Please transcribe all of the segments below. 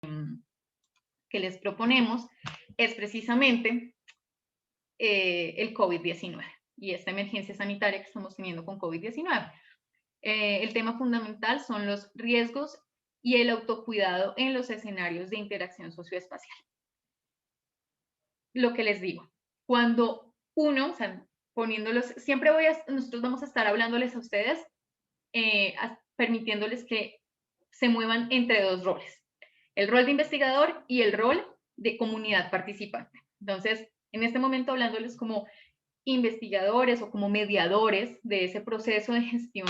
que les proponemos es precisamente el COVID-19 y esta emergencia sanitaria que estamos teniendo con COVID-19. El tema fundamental son los riesgos y el autocuidado en los escenarios de interacción socioespacial. Lo que les digo, cuando uno, o sea, poniéndolos, siempre nosotros vamos a estar hablándoles a ustedes, permitiéndoles que se muevan entre dos roles, el rol de investigador y el rol de comunidad participante. Entonces, en este momento hablándoles como investigadores o como mediadores de ese proceso de gestión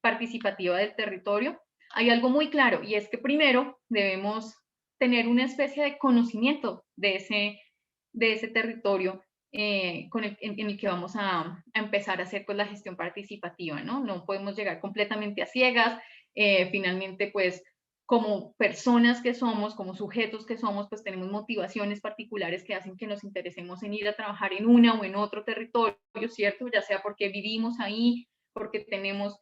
participativa del territorio, hay algo muy claro y es que primero debemos tener una especie de conocimiento de ese territorio en el que vamos a empezar a hacer pues, la gestión participativa, ¿no? No podemos llegar completamente a ciegas, finalmente pues como personas que somos, como sujetos que somos, pues tenemos motivaciones particulares que hacen que nos interesemos en ir a trabajar en una o en otro territorio, ¿cierto? Ya sea porque vivimos ahí, porque tenemos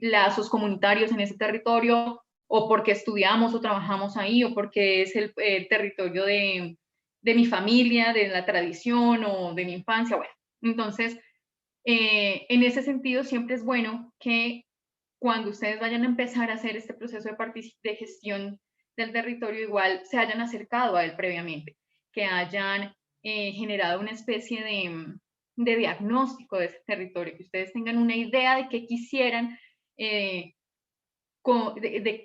lazos comunitarios en ese territorio, o porque estudiamos o trabajamos ahí, o porque es el territorio de mi familia, de la tradición o de mi infancia, bueno. Entonces, en ese sentido, siempre es bueno que cuando ustedes vayan a empezar a hacer este proceso de gestión del territorio, igual se hayan acercado a él previamente, que hayan generado una especie de diagnóstico de ese territorio, que ustedes tengan una idea de qué quisieran, de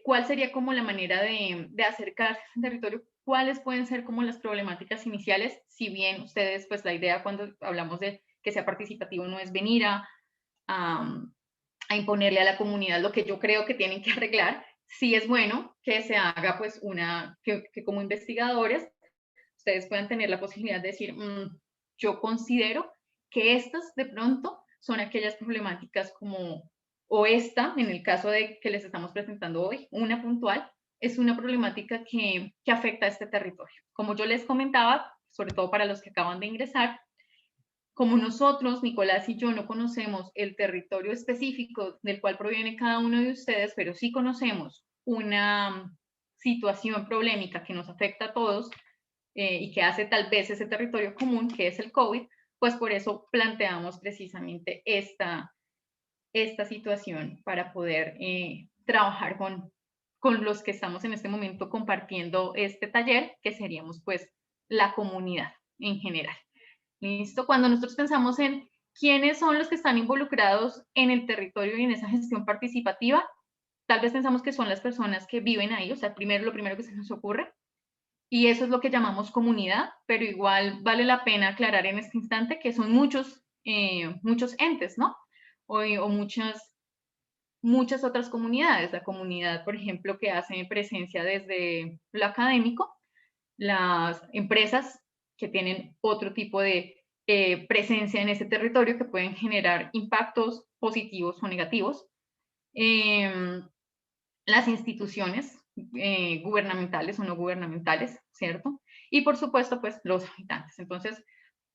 cuál sería como la manera de acercarse a ese territorio, cuáles pueden ser como las problemáticas iniciales, si bien ustedes, pues la idea cuando hablamos de que sea participativo no es venir a imponerle a la comunidad lo que yo creo que tienen que arreglar, sí es bueno que se haga pues que como investigadores ustedes puedan tener la posibilidad de decir, yo considero que estas de pronto son aquellas problemáticas como, o esta, en el caso de que les estamos presentando hoy, una puntual, es una problemática que afecta a este territorio. Como yo les comentaba, sobre todo para los que acaban de ingresar, como nosotros, Nicolás y yo, no conocemos el territorio específico del cual proviene cada uno de ustedes, pero sí conocemos una situación problemática que nos afecta a todos y que hace tal vez ese territorio común, que es el COVID, pues por eso planteamos precisamente esta situación para poder trabajar con los que estamos en este momento compartiendo este taller, que seríamos pues la comunidad en general. ¿Listo? Cuando nosotros pensamos en quiénes son los que están involucrados en el territorio y en esa gestión participativa, tal vez pensamos que son las personas que viven ahí, o sea, lo primero que se nos ocurre, y eso es lo que llamamos comunidad, pero igual vale la pena aclarar en este instante que son muchos entes, ¿no? O muchas otras comunidades. La comunidad, por ejemplo, que hace presencia desde lo académico, las empresas que tienen otro tipo de presencia en ese territorio que pueden generar impactos positivos o negativos, las instituciones gubernamentales o no gubernamentales, ¿cierto? Y por supuesto, pues los habitantes. Entonces,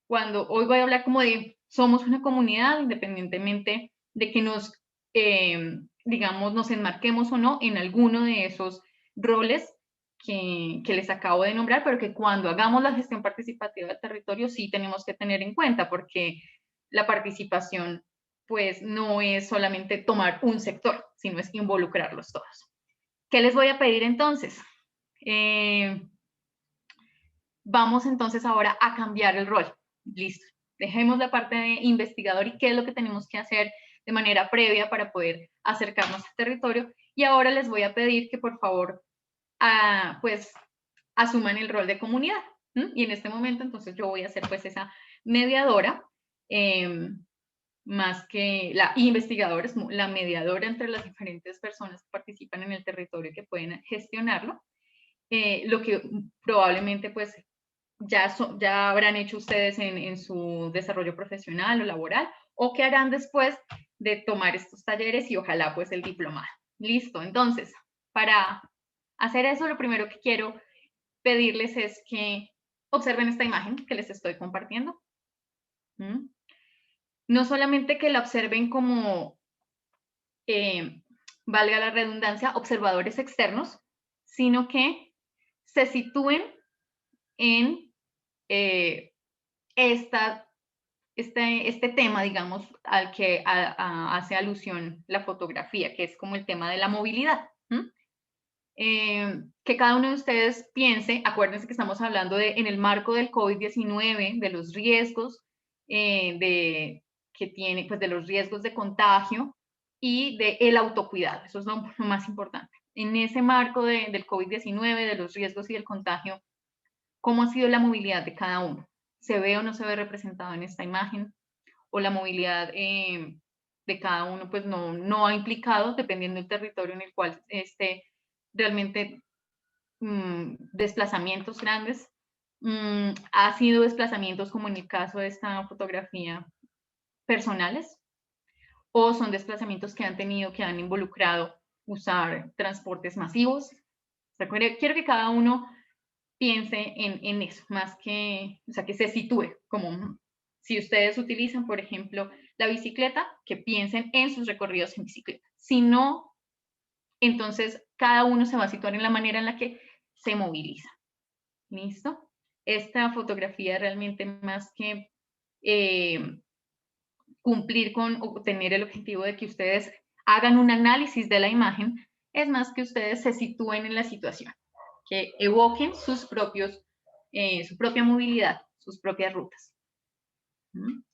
hoy voy a hablar como de somos una comunidad, independientemente de que digamos, nos enmarquemos o no en alguno de esos roles que les acabo de nombrar, pero que cuando hagamos la gestión participativa del territorio sí tenemos que tener en cuenta, porque la participación pues no es solamente tomar un sector, sino es involucrarlos todos. ¿Qué les voy a pedir entonces? Vamos entonces ahora a cambiar el rol. Listo. Dejemos la parte de investigador y qué es lo que tenemos que hacer de manera previa para poder acercarnos al territorio. Y ahora les voy a pedir que por favor pues asuman el rol de comunidad. Y en este momento entonces yo voy a ser pues esa mediadora, más que la investigadora, es la mediadora entre las diferentes personas que participan en el territorio que pueden gestionarlo. Lo que probablemente pues ya habrán hecho ustedes en su desarrollo profesional o laboral, o que harán después de tomar estos talleres y ojalá pues el diplomado. Listo, entonces, para hacer eso, lo primero que quiero pedirles es que observen esta imagen que les estoy compartiendo. No solamente que la observen como, valga la redundancia, observadores externos, sino que se sitúen en este tema, digamos, al que hace alusión la fotografía, que es como el tema de la movilidad. Que cada uno de ustedes piense, acuérdense que estamos hablando en el marco del COVID-19, de los riesgos que tiene, pues de los riesgos de contagio y del autocuidado, eso es lo más importante. En ese marco del COVID-19, de los riesgos y del contagio, ¿cómo ha sido la movilidad de cada uno? ¿Se ve o no se ve representado en esta imagen? ¿O la movilidad de cada uno pues no ha implicado, dependiendo del territorio en el cual esté, realmente desplazamientos grandes? ¿Ha sido desplazamientos, como en el caso de esta fotografía, personales? ¿O son desplazamientos que han involucrado usar transportes masivos? Quiero que cada uno piense en eso, más que, o sea, que se sitúe, como si ustedes utilizan, por ejemplo, la bicicleta, que piensen en sus recorridos en bicicleta. Si no, entonces cada uno se va a situar en la manera en la que se moviliza. ¿Listo? Esta fotografía realmente, más que cumplir con o tener el objetivo de que ustedes hagan un análisis de la imagen, es más que ustedes se sitúen en la situación, que evoquen su propia movilidad, sus propias rutas.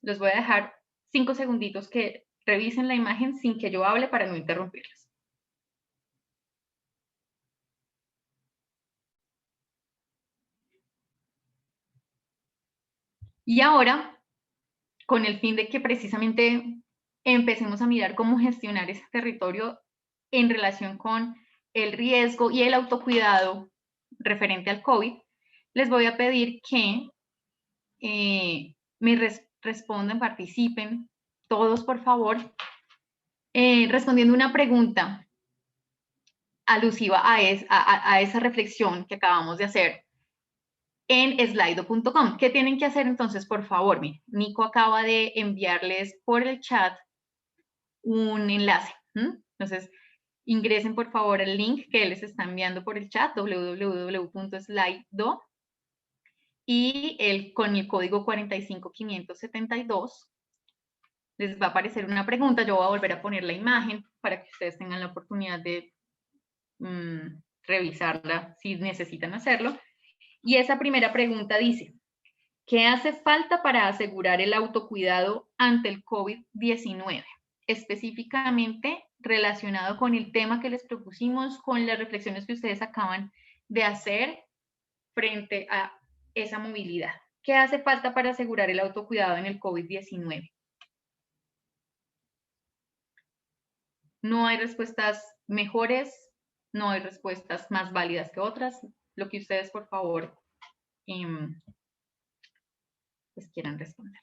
Los voy a dejar 5 segunditos que revisen la imagen sin que yo hable para no interrumpirles. Y ahora, con el fin de que precisamente empecemos a mirar cómo gestionar ese territorio en relación con el riesgo y el autocuidado referente al COVID, les voy a pedir que me respondan, participen, todos por favor, respondiendo una pregunta alusiva a esa reflexión que acabamos de hacer en slido.com. ¿Qué tienen que hacer entonces? Por favor, miren, Nico acaba de enviarles por el chat un enlace. Entonces, ingresen por favor el link que les está enviando por el chat, www.slido, y con el código 45572 les va a aparecer una pregunta. Yo voy a volver a poner la imagen para que ustedes tengan la oportunidad de revisarla si necesitan hacerlo. Y esa primera pregunta dice, ¿qué hace falta para asegurar el autocuidado ante el COVID-19? Específicamente relacionado con el tema que les propusimos, con las reflexiones que ustedes acaban de hacer frente a esa movilidad. ¿Qué hace falta para asegurar el autocuidado en el COVID-19? No hay respuestas mejores, no hay respuestas más válidas que otras. Lo que ustedes, por favor, pues quieran responder.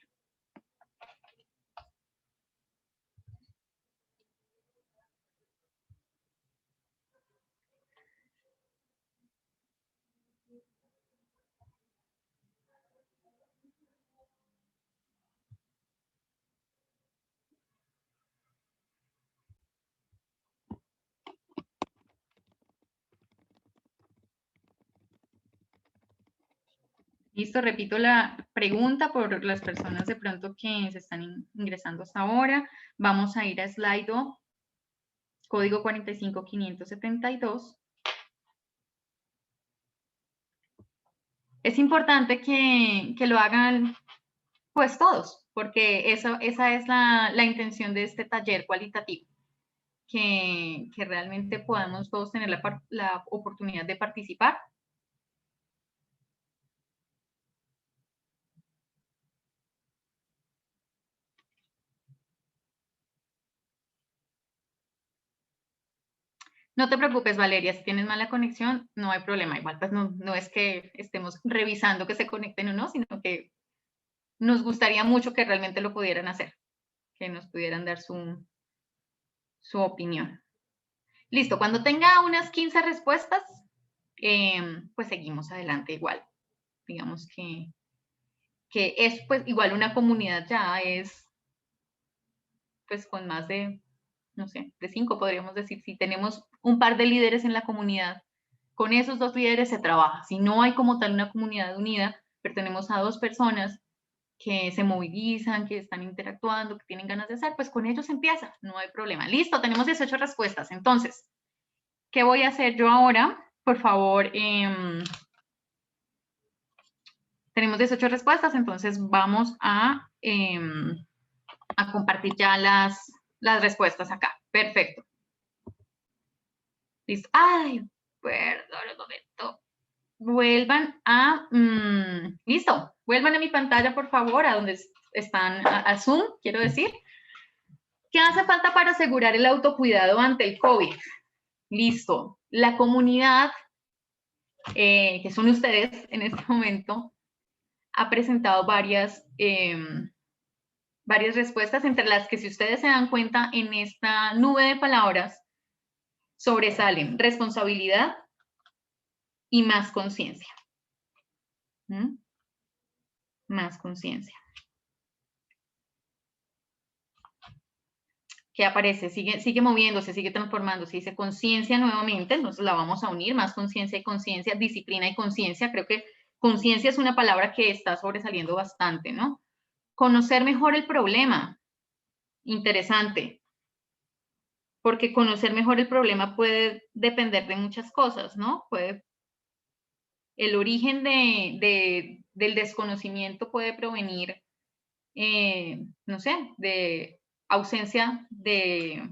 Listo, repito la pregunta por las personas de pronto que se están ingresando hasta ahora. Vamos a ir a Slido, código 45572. Es importante que lo hagan pues todos, porque esa es la intención de este taller cualitativo, que realmente podamos todos tener la oportunidad de participar. No te preocupes, Valeria, si tienes mala conexión, no hay problema. Igual, pues no es que estemos revisando que se conecten o no, sino que nos gustaría mucho que realmente lo pudieran hacer, que nos pudieran dar su opinión. Listo, cuando tenga unas 15 respuestas, pues seguimos adelante igual. Digamos que es pues igual una comunidad ya es pues con más de, no sé, de 5 podríamos decir, si tenemos un par de líderes en la comunidad, Con esos 2 líderes se trabaja. Si no hay como tal una comunidad unida, pero tenemos a 2 personas que se movilizan, que están interactuando, que tienen ganas de hacer, pues con ellos empieza, no hay problema. Listo, tenemos 18 respuestas. Entonces, ¿qué voy a hacer yo ahora? Por favor, tenemos 18 respuestas, entonces vamos a compartir ya las respuestas acá. Perfecto. Listo. Ay, perdón un momento. Vuelvan a, listo, vuelvan a mi pantalla, por favor, a donde están, a Zoom, quiero decir. ¿Qué hace falta para asegurar el autocuidado ante el COVID? Listo. La comunidad, que son ustedes en este momento, ha presentado varias respuestas, entre las que, si ustedes se dan cuenta, en esta nube de palabras sobresalen responsabilidad y más conciencia. Más conciencia. ¿Qué aparece? Sigue moviéndose, sigue transformándose. Dice conciencia nuevamente, entonces la vamos a unir, más conciencia y conciencia, disciplina y conciencia. Creo que conciencia es una palabra que está sobresaliendo bastante, ¿no? Conocer mejor el problema. Interesante. Porque conocer mejor el problema puede depender de muchas cosas, ¿no? El origen del desconocimiento puede provenir, no sé, de ausencia de,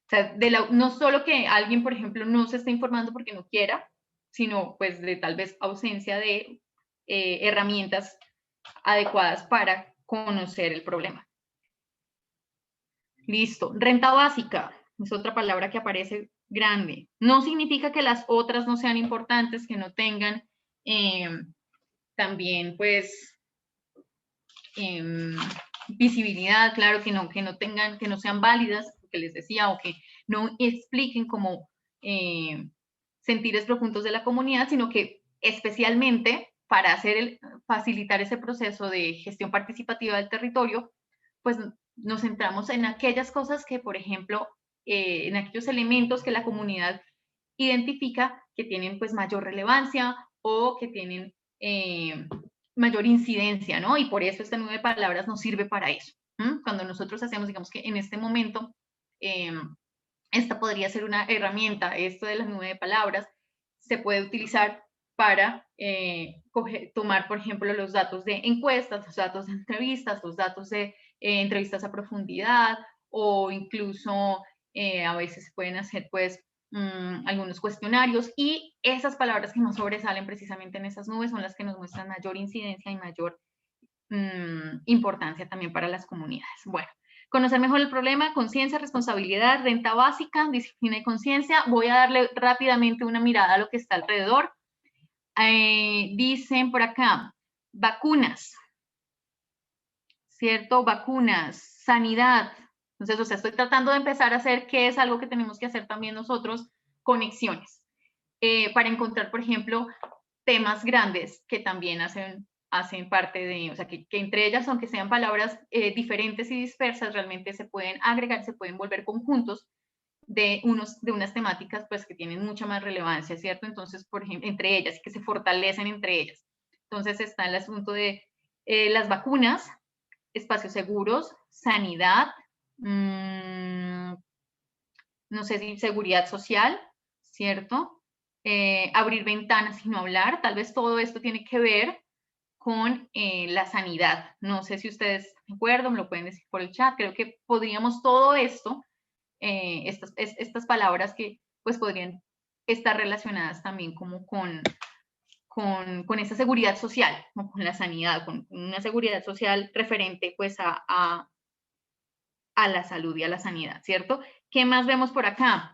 o sea, no solo que alguien, por ejemplo, no se esté informando porque no quiera, sino pues de tal vez ausencia de herramientas adecuadas para conocer el problema. Listo. Renta básica es otra palabra que aparece grande. No significa que las otras no sean importantes, que no tengan también pues visibilidad, claro, que no tengan, que no sean válidas, que les decía, o que no expliquen como sentires profundos de la comunidad, sino que especialmente para facilitar ese proceso de gestión participativa del territorio, pues nos centramos en aquellas cosas que, por ejemplo, en aquellos elementos que la comunidad identifica que tienen pues mayor relevancia o que tienen mayor incidencia, ¿no? Y por eso esta nube de palabras nos sirve para eso. Cuando nosotros hacemos, digamos que en este momento, esta podría ser una herramienta, esto de la nube de palabras, se puede utilizar para tomar, por ejemplo, los datos de encuestas, los datos de entrevistas, los datos de entrevistas a profundidad, o incluso a veces se pueden hacer, pues, algunos cuestionarios, y esas palabras que más sobresalen precisamente en esas nubes son las que nos muestran mayor incidencia y mayor importancia también para las comunidades. Bueno, conocer mejor el problema, conciencia, responsabilidad, renta básica, disciplina y conciencia. Voy a darle rápidamente una mirada a lo que está alrededor. Dicen por acá, vacunas, ¿cierto? Vacunas, sanidad. Entonces, o sea, estoy tratando de empezar a hacer, que es algo que tenemos que hacer también nosotros, conexiones, para encontrar, por ejemplo, temas grandes que también hacen parte de, o sea, que entre ellas, aunque sean palabras diferentes y dispersas, realmente se pueden agregar, se pueden volver conjuntos de unas temáticas pues que tienen mucha más relevancia, ¿cierto? Entonces, por ejemplo, entre ellas, que se fortalecen entre ellas. Entonces está el asunto de las vacunas, espacios seguros, sanidad, no sé si seguridad social, ¿cierto? Abrir ventanas y no hablar, tal vez todo esto tiene que ver con la sanidad. No sé si ustedes recuerdan, me lo pueden decir por el chat, creo que podríamos todo esto, estas palabras que pues podrían estar relacionadas también como con esa seguridad social, ¿no? Con la sanidad, con una seguridad social referente pues a la salud y a la sanidad, ¿cierto? ¿Qué más vemos por acá?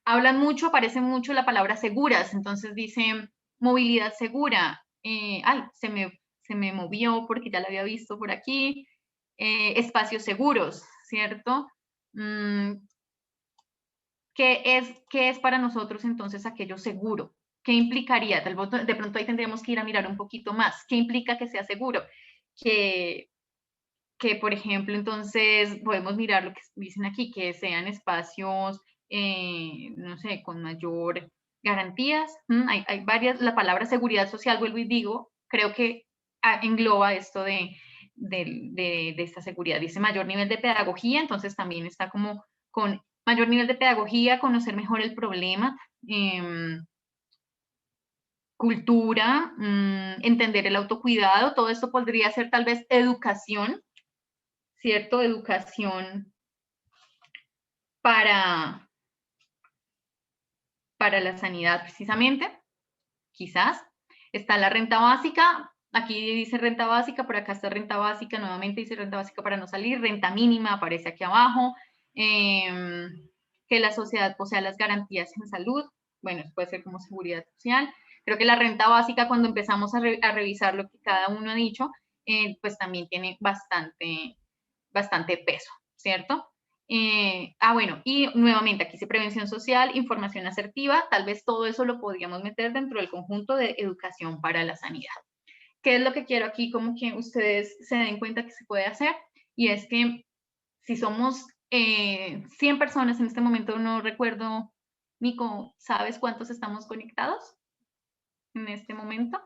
Hablan mucho, aparece mucho la palabra seguras, entonces dicen movilidad segura. Ay, se me movió porque ya la había visto por aquí. Espacios seguros, ¿cierto? ¿Qué es para nosotros entonces aquello seguro? ¿Qué implicaría? De pronto ahí tendríamos que ir a mirar un poquito más. ¿Qué implica que sea seguro? Que, por ejemplo, entonces podemos mirar lo que dicen aquí, que sean espacios, no sé, con mayor Garantías, hay varias, la palabra seguridad social, vuelvo y digo, creo que engloba esto de esta seguridad. Dice mayor nivel de pedagogía, entonces también está como con mayor nivel de pedagogía, conocer mejor el problema, cultura, entender el autocuidado, todo esto podría ser tal vez educación, ¿cierto? Educación para la sanidad precisamente, quizás. Está la renta básica, aquí dice renta básica, por acá está renta básica, nuevamente dice renta básica para no salir, renta mínima aparece aquí abajo, que la sociedad posea las garantías en salud, bueno, eso puede ser como seguridad social. Creo que la renta básica, cuando empezamos a revisar lo que cada uno ha dicho, pues también tiene bastante peso, ¿cierto? Bueno, y nuevamente aquí dice prevención social, información asertiva, tal vez todo eso lo podríamos meter dentro del conjunto de educación para la sanidad. ¿Qué es lo que quiero aquí? Como que ustedes se den cuenta que se puede hacer, y es que si somos 100 personas en este momento, no recuerdo, Nico, ¿sabes cuántos estamos conectados en este momento?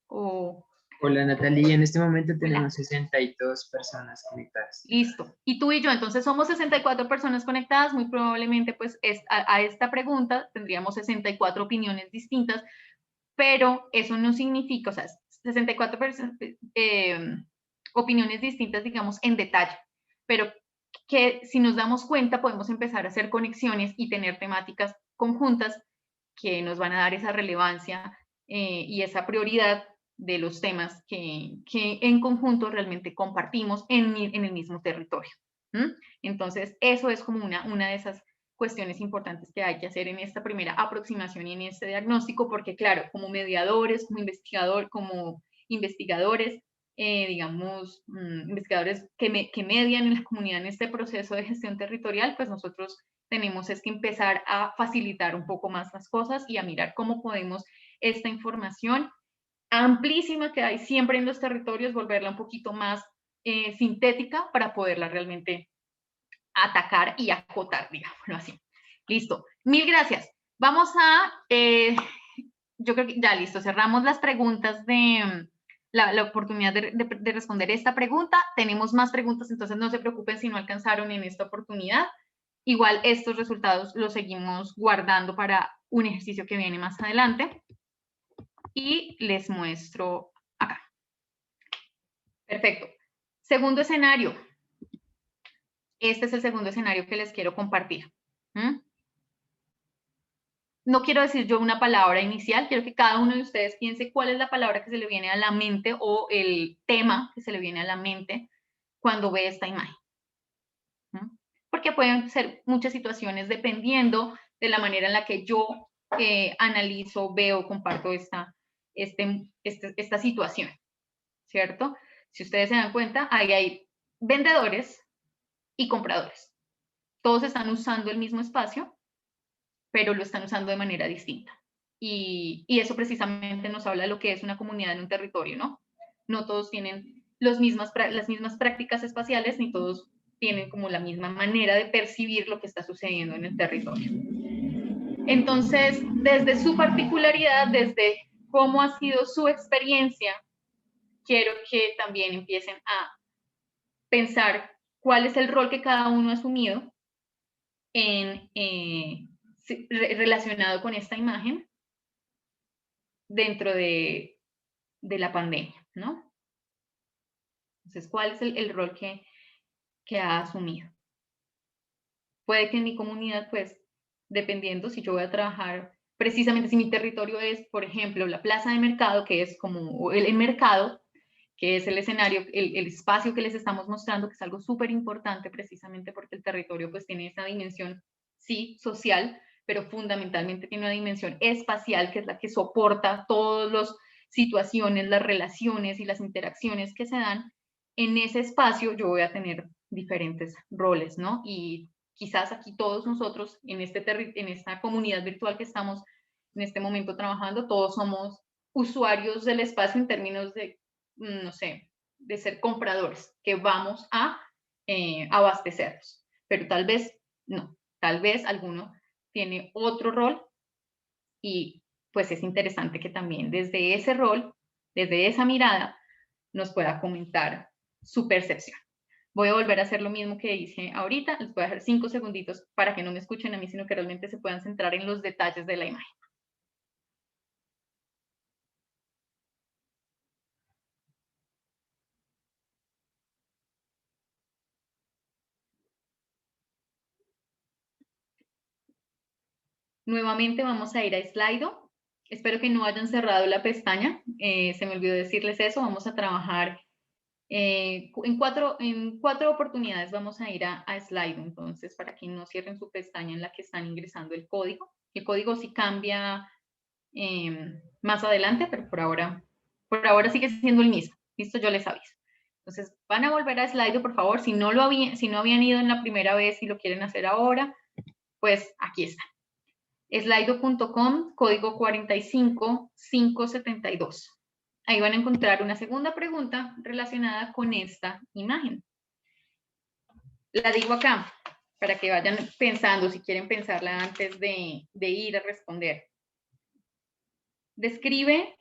O Hola Natalia, en este momento hola. tenemos 62 personas conectadas. Listo. Y tú y yo, entonces somos 64 personas conectadas, muy probablemente pues a esta pregunta tendríamos 64 opiniones distintas, pero eso no significa, o sea, 64 opiniones distintas, digamos, en detalle, pero que si nos damos cuenta podemos empezar a hacer conexiones y tener temáticas conjuntas que nos van a dar esa relevancia y esa prioridad de los temas que en conjunto realmente compartimos en el mismo territorio. Entonces, eso es como una de esas cuestiones importantes que hay que hacer en esta primera aproximación y en este diagnóstico, porque claro, como mediadores, como investigadores, digamos, investigadores que median en la comunidad en este proceso de gestión territorial, pues nosotros tenemos es que empezar a facilitar un poco más las cosas y a mirar cómo podemos esta información amplísima que hay siempre en los territorios, volverla un poquito más sintética para poderla realmente atacar y acotar, digámoslo así. Listo. Mil gracias. Vamos a, yo creo que ya listo, cerramos las preguntas de la oportunidad de responder esta pregunta. Tenemos más preguntas, entonces no se preocupen si no alcanzaron en esta oportunidad. Igual estos resultados los seguimos guardando para un ejercicio que viene más adelante. Y les muestro acá. Perfecto. Segundo escenario. Este es el segundo escenario que les quiero compartir. No quiero decir yo una palabra inicial, quiero que cada uno de ustedes piense cuál es la palabra que se le viene a la mente o el tema que se le viene a la mente cuando ve esta imagen. Porque pueden ser muchas situaciones dependiendo de la manera en la que yo analizo, veo, comparto esta situación, ¿cierto? Si ustedes se dan cuenta, ahí hay vendedores y compradores. Todos están usando el mismo espacio, pero lo están usando de manera distinta. Y eso precisamente nos habla de lo que es una comunidad en un territorio, ¿no? No todos tienen las mismas prácticas espaciales, ni todos tienen como la misma manera de percibir lo que está sucediendo en el territorio. Entonces, desde su particularidad, desde cómo ha sido su experiencia, quiero que también empiecen a pensar cuál es el rol que cada uno ha asumido relacionado con esta imagen dentro de la pandemia, ¿no? Entonces, ¿cuál es el rol que ha asumido? Puede que en mi comunidad, pues, dependiendo si yo voy a trabajar, precisamente si mi territorio es, por ejemplo, la plaza de mercado, que es como el mercado, que es el escenario, el espacio que les estamos mostrando, que es algo súper importante precisamente porque el territorio pues tiene esa dimensión, sí, social, pero fundamentalmente tiene una dimensión espacial, que es la que soporta todas las situaciones, las relaciones y las interacciones que se dan. En ese espacio yo voy a tener diferentes roles, ¿no? Y quizás aquí todos nosotros, en esta comunidad virtual que estamos en este momento trabajando, todos somos usuarios del espacio en términos de, no sé, de ser compradores, que vamos a abastecerlos. Pero tal vez no, tal vez alguno tiene otro rol y pues es interesante que también desde ese rol, desde esa mirada, nos pueda comentar su percepción. Voy a volver a hacer lo mismo que hice ahorita, les voy a dejar 5 segunditos para que no me escuchen a mí, sino que realmente se puedan centrar en los detalles de la imagen. Nuevamente vamos a ir a Slido. Espero que no hayan cerrado la pestaña. Se me olvidó decirles eso. Vamos a trabajar en cuatro oportunidades. Vamos a ir a Slido. Entonces, para que no cierren su pestaña en la que están ingresando el código. El código sí cambia más adelante, pero por ahora sigue siendo el mismo. Listo, yo les aviso. Entonces, van a volver a Slido, por favor. Si no habían ido en la primera vez y lo quieren hacer ahora, pues aquí está. Slido.com, código 45572. Ahí van a encontrar una segunda pregunta relacionada con esta imagen. La digo acá, para que vayan pensando, si quieren pensarla antes de ir a responder. Describe,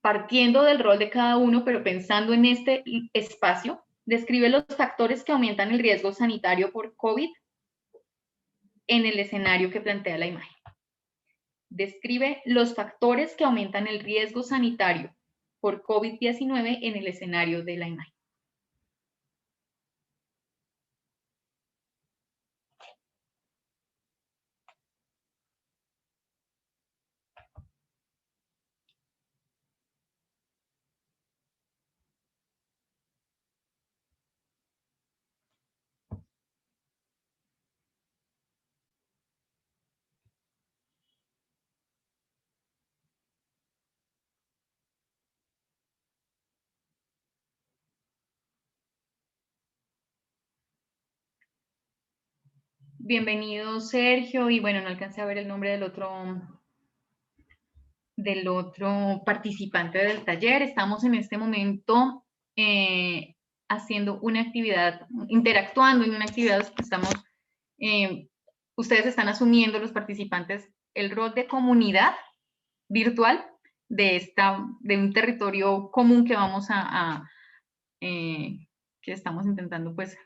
partiendo del rol de cada uno, pero pensando en este espacio, describe los factores que aumentan el riesgo sanitario por COVID en el escenario que plantea la imagen. Describe los factores que aumentan el riesgo sanitario por COVID-19 en el escenario de la imagen. Bienvenido, Sergio, y bueno, no alcancé a ver el nombre del otro participante del taller. Estamos en este momento haciendo una actividad, interactuando en una actividad que estamos, ustedes están asumiendo, los participantes, el rol de comunidad virtual de un territorio común que vamos que estamos intentando pues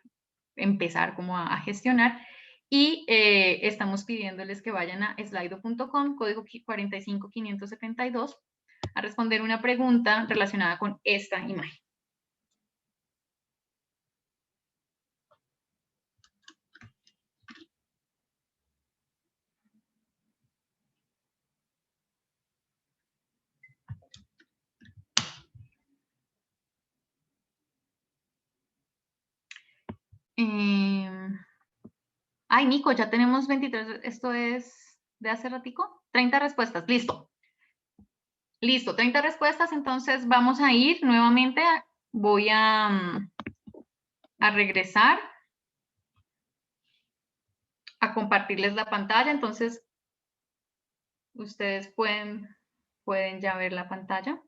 empezar como a gestionar. Y estamos pidiéndoles que vayan a slido.com, código 45572, a responder una pregunta relacionada con esta imagen. Ay, Nico, ya tenemos 23, esto es de hace ratico, 30 respuestas, listo. Listo, 30 respuestas, entonces vamos a ir nuevamente, voy a regresar a compartirles la pantalla, entonces ustedes pueden ya ver la pantalla.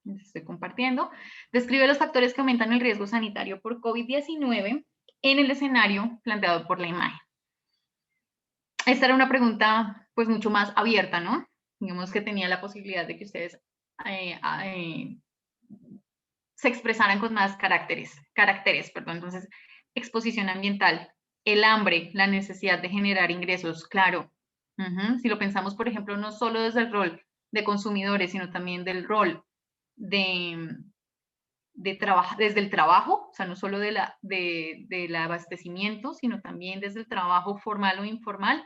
Estoy compartiendo. Describe los factores que aumentan el riesgo sanitario por COVID-19 en el escenario planteado por la imagen. Esta era una pregunta pues mucho más abierta, ¿no? Digamos que tenía la posibilidad de que ustedes se expresaran con más caracteres, perdón. Entonces, exposición ambiental, el hambre, la necesidad de generar ingresos, claro. Si lo pensamos, por ejemplo, no solo desde el rol de consumidores, sino también del rol desde el trabajo, o sea, no solo del abastecimiento, sino también desde el trabajo formal o informal,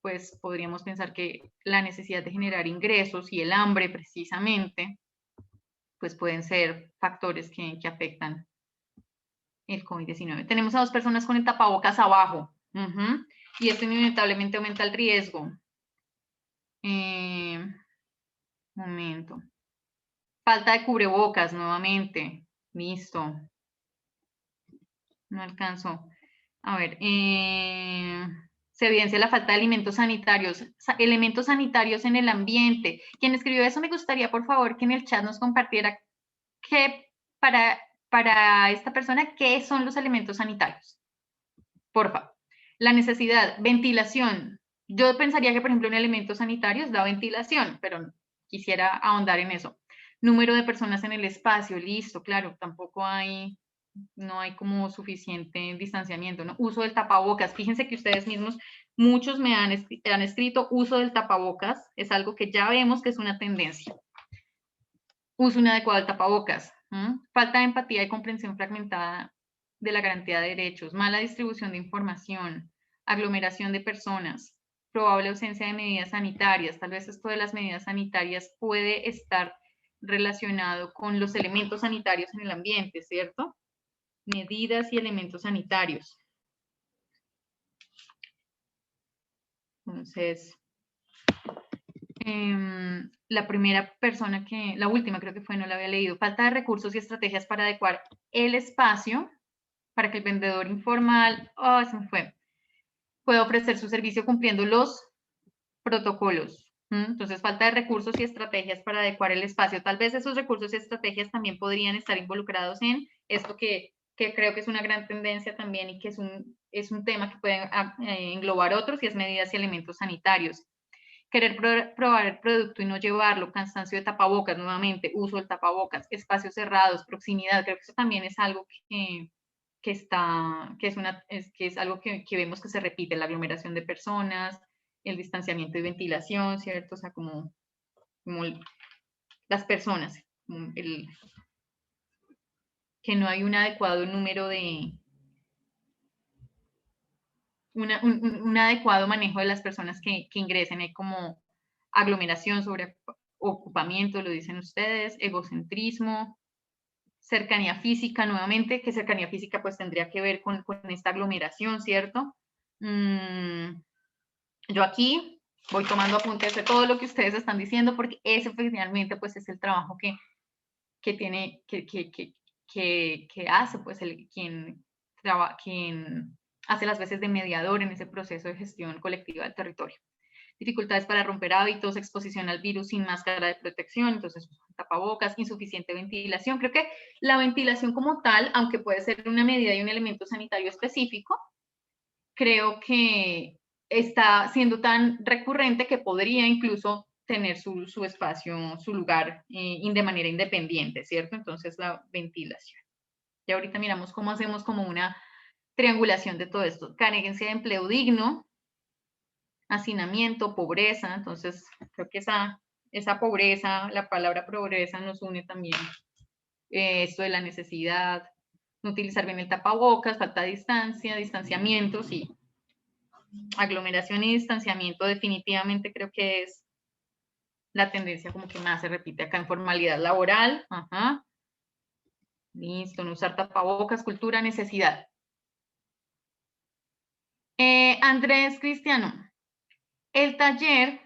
pues podríamos pensar que la necesidad de generar ingresos y el hambre precisamente, pues pueden ser factores que afectan el COVID-19. Tenemos a 2 personas con el tapabocas abajo, y esto inevitablemente aumenta el riesgo. Momento. Falta de cubrebocas nuevamente. Listo. No alcanzo. A ver. Se evidencia la falta de elementos sanitarios en el ambiente. Quien escribió eso, me gustaría, por favor, que en el chat nos compartiera para esta persona, ¿qué son los elementos sanitarios? Por favor. La necesidad, ventilación. Yo pensaría que, por ejemplo, un elemento sanitario es la ventilación, pero quisiera ahondar en eso. Número de personas en el espacio, listo, claro, tampoco hay, no hay como suficiente distanciamiento, ¿no? Uso del tapabocas, fíjense que ustedes mismos, muchos me han escrito uso del tapabocas, es algo que ya vemos que es una tendencia. Uso inadecuado del tapabocas, falta de empatía y comprensión fragmentada de la garantía de derechos, mala distribución de información, aglomeración de personas, probable ausencia de medidas sanitarias. Tal vez esto de las medidas sanitarias puede estar relacionado con los elementos sanitarios en el ambiente, ¿cierto? Medidas y elementos sanitarios. Entonces, la primera persona que, la última creo que fue, no la había leído, falta de recursos y estrategias para adecuar el espacio para que el vendedor informal, se me fue, pueda ofrecer su servicio cumpliendo los protocolos. Entonces, falta de recursos y estrategias para adecuar el espacio. Tal vez esos recursos y estrategias también podrían estar involucrados en esto que creo que es una gran tendencia también y que es un tema que puede englobar otros, y es medidas y elementos sanitarios. Querer probar el producto y no llevarlo, cansancio de tapabocas, nuevamente, uso del tapabocas, espacios cerrados, proximidad, creo que eso también es algo que es algo que vemos que se repite, la aglomeración de personas, el distanciamiento y ventilación, ¿cierto? O sea, como las personas, que no hay un adecuado número de, un adecuado manejo de las personas que ingresen. Hay como aglomeración, sobreocupamiento, lo dicen ustedes, egocentrismo, cercanía física, nuevamente, que cercanía física pues tendría que ver con esta aglomeración, ¿cierto? Yo aquí voy tomando apuntes de todo lo que ustedes están diciendo, porque ese finalmente pues es el trabajo que tiene, que hace pues quien hace las veces de mediador en ese proceso de gestión colectiva del territorio. Dificultades para romper hábitos, exposición al virus sin máscara de protección, entonces tapabocas, insuficiente ventilación. Creo que la ventilación como tal, aunque puede ser una medida y un elemento sanitario específico, creo que está siendo tan recurrente que podría incluso tener su espacio, su lugar de manera independiente, ¿cierto? Entonces la ventilación. Y ahorita miramos cómo hacemos como una triangulación de todo esto. Carencia de empleo digno, hacinamiento, pobreza. Entonces creo que esa pobreza, la palabra pobreza nos une también. Esto de la necesidad, no utilizar bien el tapabocas, falta de distancia, distanciamiento, sí. Aglomeración y distanciamiento definitivamente creo que es la tendencia como que más se repite acá. Informalidad laboral, listo, no usar tapabocas, cultura, necesidad. Andrés Cristiano, el taller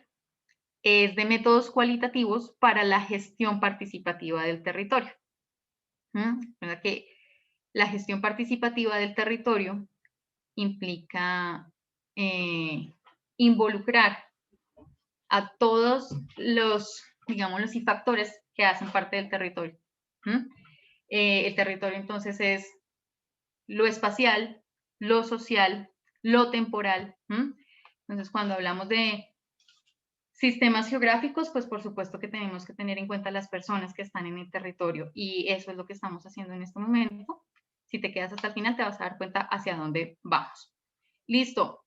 es de métodos cualitativos para la gestión participativa del territorio. Que la gestión participativa del territorio implica involucrar a todos los, digámoslo así, factores que hacen parte del territorio. El territorio entonces es lo espacial, lo social, lo temporal. Entonces, cuando hablamos de sistemas geográficos, pues por supuesto que tenemos que tener en cuenta las personas que están en el territorio, y eso es lo que estamos haciendo en este momento. Si te quedas hasta el final, te vas a dar cuenta hacia dónde vamos. Listo.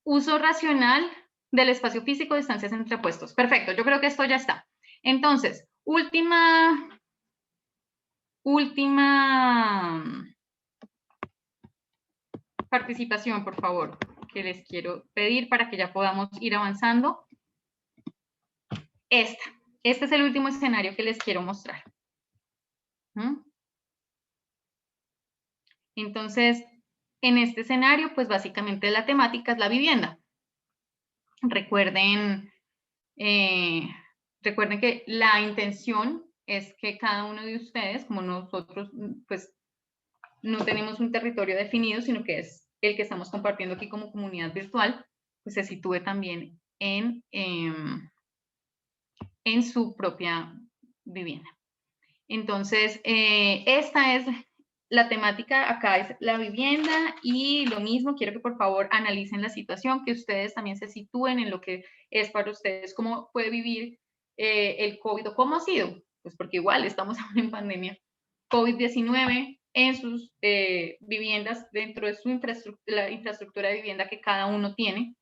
Uso racional del espacio físico, distancias entre puestos. Perfecto, yo creo que esto ya está. Entonces, última participación, por favor, que les quiero pedir para que ya podamos ir avanzando. Este es el último escenario que les quiero mostrar. Entonces, en este escenario, pues básicamente la temática es la vivienda. Recuerden que la intención es que cada uno de ustedes, como nosotros, pues no tenemos un territorio definido, sino que es el que estamos compartiendo aquí como comunidad virtual, pues se sitúe también en su propia vivienda. Entonces, esta es la temática acá es la vivienda y lo mismo, quiero que por favor analicen la situación, que ustedes también se sitúen en lo que es para ustedes, cómo puede vivir el COVID o cómo ha sido, pues porque igual estamos aún en pandemia, COVID-19 en sus viviendas, dentro de su la infraestructura de vivienda que cada uno tiene.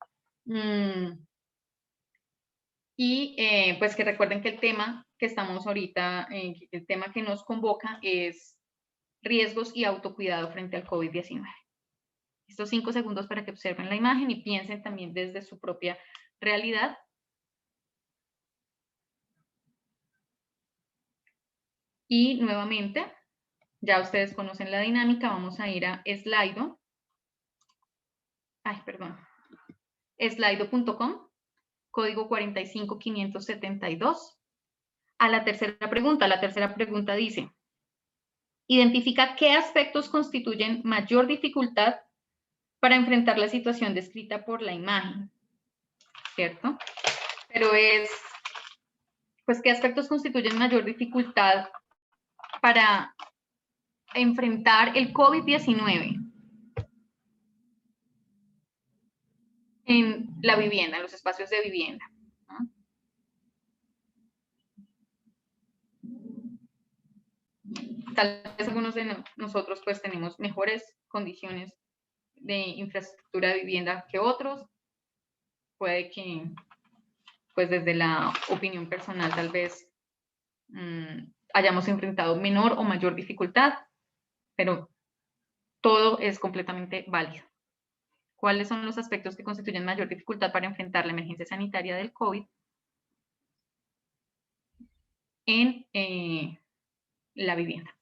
Y pues que recuerden que el tema que estamos ahorita, el tema que nos convoca es riesgos y autocuidado frente al COVID-19. Estos 5 segundos para que observen la imagen y piensen también desde su propia realidad. Y nuevamente, ya ustedes conocen la dinámica, vamos a ir a Slido. Ay, perdón. Slido.com, código 45572. A la tercera pregunta dice, identifica qué aspectos constituyen mayor dificultad para enfrentar la situación descrita por la imagen, ¿cierto? Pero es, pues, ¿qué aspectos constituyen mayor dificultad para enfrentar el COVID-19 en la vivienda, en los espacios de vivienda? ¿No? Tal vez algunos de nosotros pues tenemos mejores condiciones de infraestructura de vivienda que otros. Puede que pues desde la opinión personal tal vez hayamos enfrentado menor o mayor dificultad, pero todo es completamente válido. ¿Cuáles son los aspectos que constituyen mayor dificultad para enfrentar la emergencia sanitaria del COVID en la vivienda?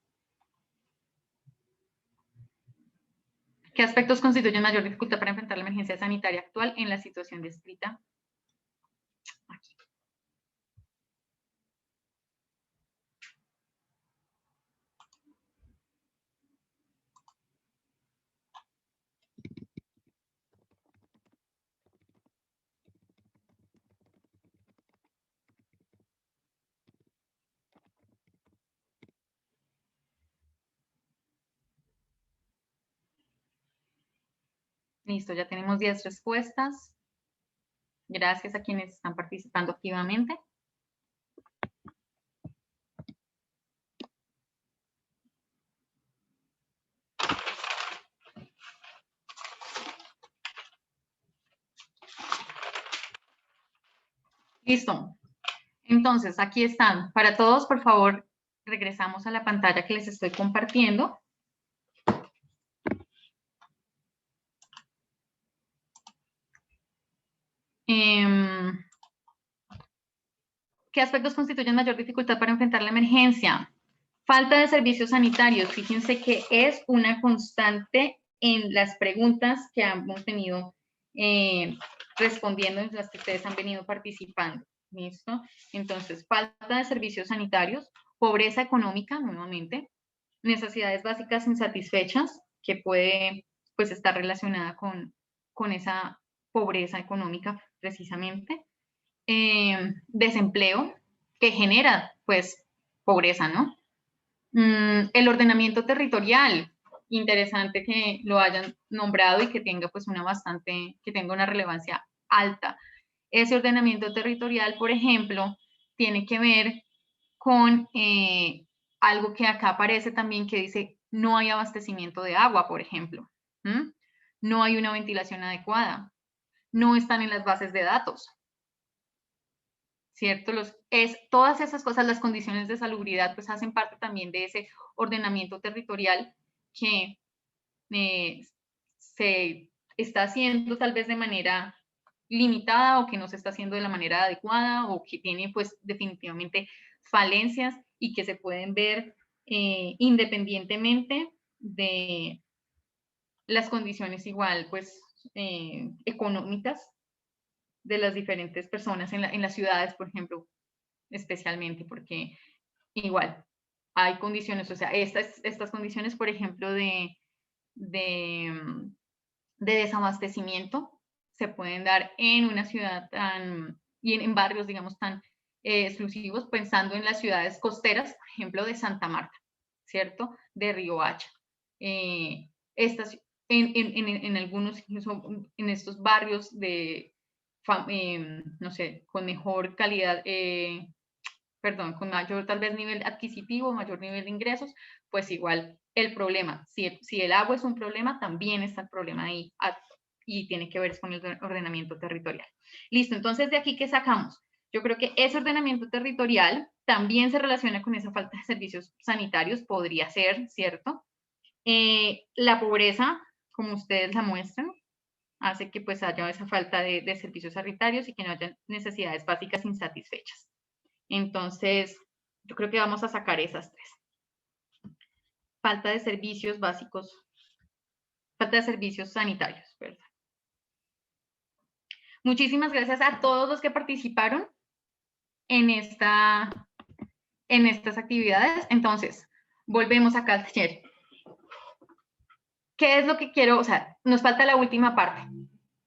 ¿Qué aspectos constituyen mayor dificultad para enfrentar la emergencia sanitaria actual en la situación descrita aquí? Listo, ya tenemos 10 respuestas. Gracias a quienes están participando activamente. Listo. Entonces, aquí están. Para todos, por favor, regresamos a la pantalla que les estoy compartiendo. ¿Qué aspectos constituyen mayor dificultad para enfrentar la emergencia? Falta de servicios sanitarios. Fíjense que es una constante en las preguntas que hemos venido respondiendo, en las que ustedes han venido participando. ¿Listo? Entonces, falta de servicios sanitarios, pobreza económica, nuevamente, necesidades básicas insatisfechas, que puede pues estar relacionada con esa pobreza económica precisamente. Desempleo, que genera pues pobreza, ¿no? El ordenamiento territorial, interesante que lo hayan nombrado y que tenga pues que tenga una relevancia alta. Ese ordenamiento territorial, por ejemplo, tiene que ver con algo que acá aparece también que dice no hay abastecimiento de agua, por ejemplo. No hay una ventilación adecuada. No están en las bases de datos. ¿Cierto? Todas esas cosas, las condiciones de salubridad, pues hacen parte también de ese ordenamiento territorial que se está haciendo tal vez de manera limitada o que no se está haciendo de la manera adecuada o que tiene pues definitivamente falencias y que se pueden ver independientemente de las condiciones igual pues económicas de las diferentes personas en las ciudades, por ejemplo, especialmente, porque igual hay condiciones, o sea, estas condiciones, por ejemplo, de desabastecimiento se pueden dar en una ciudad y en barrios, digamos, tan exclusivos, pensando en las ciudades costeras, por ejemplo, de Santa Marta, ¿cierto? De Riohacha. estas, en algunos, incluso en estos barrios de, no sé, con mejor calidad, perdón, con mayor tal vez nivel adquisitivo, mayor nivel de ingresos, pues igual el problema, si el agua es un problema, también está el problema ahí y tiene que ver con el ordenamiento territorial. Listo, entonces de aquí, ¿qué sacamos? Yo creo que ese ordenamiento territorial también se relaciona con esa falta de servicios sanitarios, podría ser, ¿cierto? La pobreza, como ustedes la muestran, hace que pues haya esa falta de servicios sanitarios y que no haya necesidades básicas insatisfechas. Entonces, yo creo que vamos a sacar esas tres. Falta de servicios básicos, falta de servicios sanitarios, ¿verdad? Muchísimas gracias a todos los que participaron en, estas actividades. Entonces, volvemos acá al taller. ¿Qué es lo que quiero? O sea, nos falta la última parte.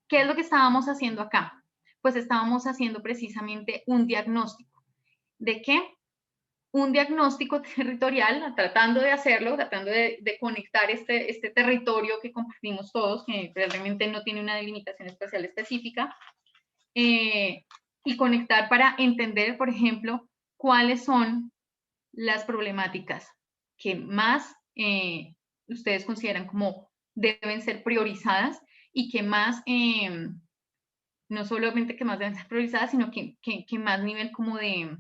¿Qué es lo que estábamos haciendo acá? Pues estábamos haciendo precisamente un diagnóstico. ¿De qué? Un diagnóstico territorial, tratando de hacerlo, tratando de conectar este territorio que compartimos todos, que realmente no tiene una delimitación espacial específica, y conectar para entender, por ejemplo, cuáles son las problemáticas que más ustedes consideran como deben ser priorizadas y que más, no solamente que más deben ser priorizadas, sino que más nivel como de,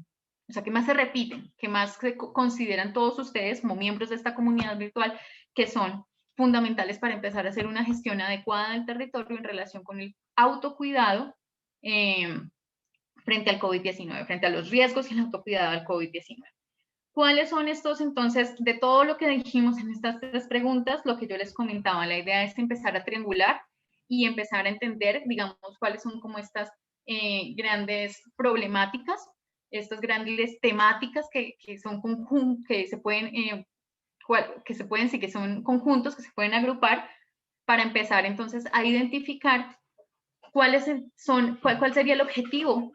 o sea, que más se repiten, que más se consideran todos ustedes como miembros de esta comunidad virtual, que son fundamentales para empezar a hacer una gestión adecuada del territorio en relación con el autocuidado frente al COVID-19, frente a los riesgos y el autocuidado al COVID-19. ¿Cuáles son estos entonces, de todo lo que dijimos en estas tres preguntas, lo que yo les comentaba, la idea es empezar a triangular y empezar a entender, digamos, cuáles son como estas grandes problemáticas, estas grandes temáticas que son que se pueden, sí, que son conjuntos, que se pueden agrupar para empezar entonces a identificar cuál sería el objetivo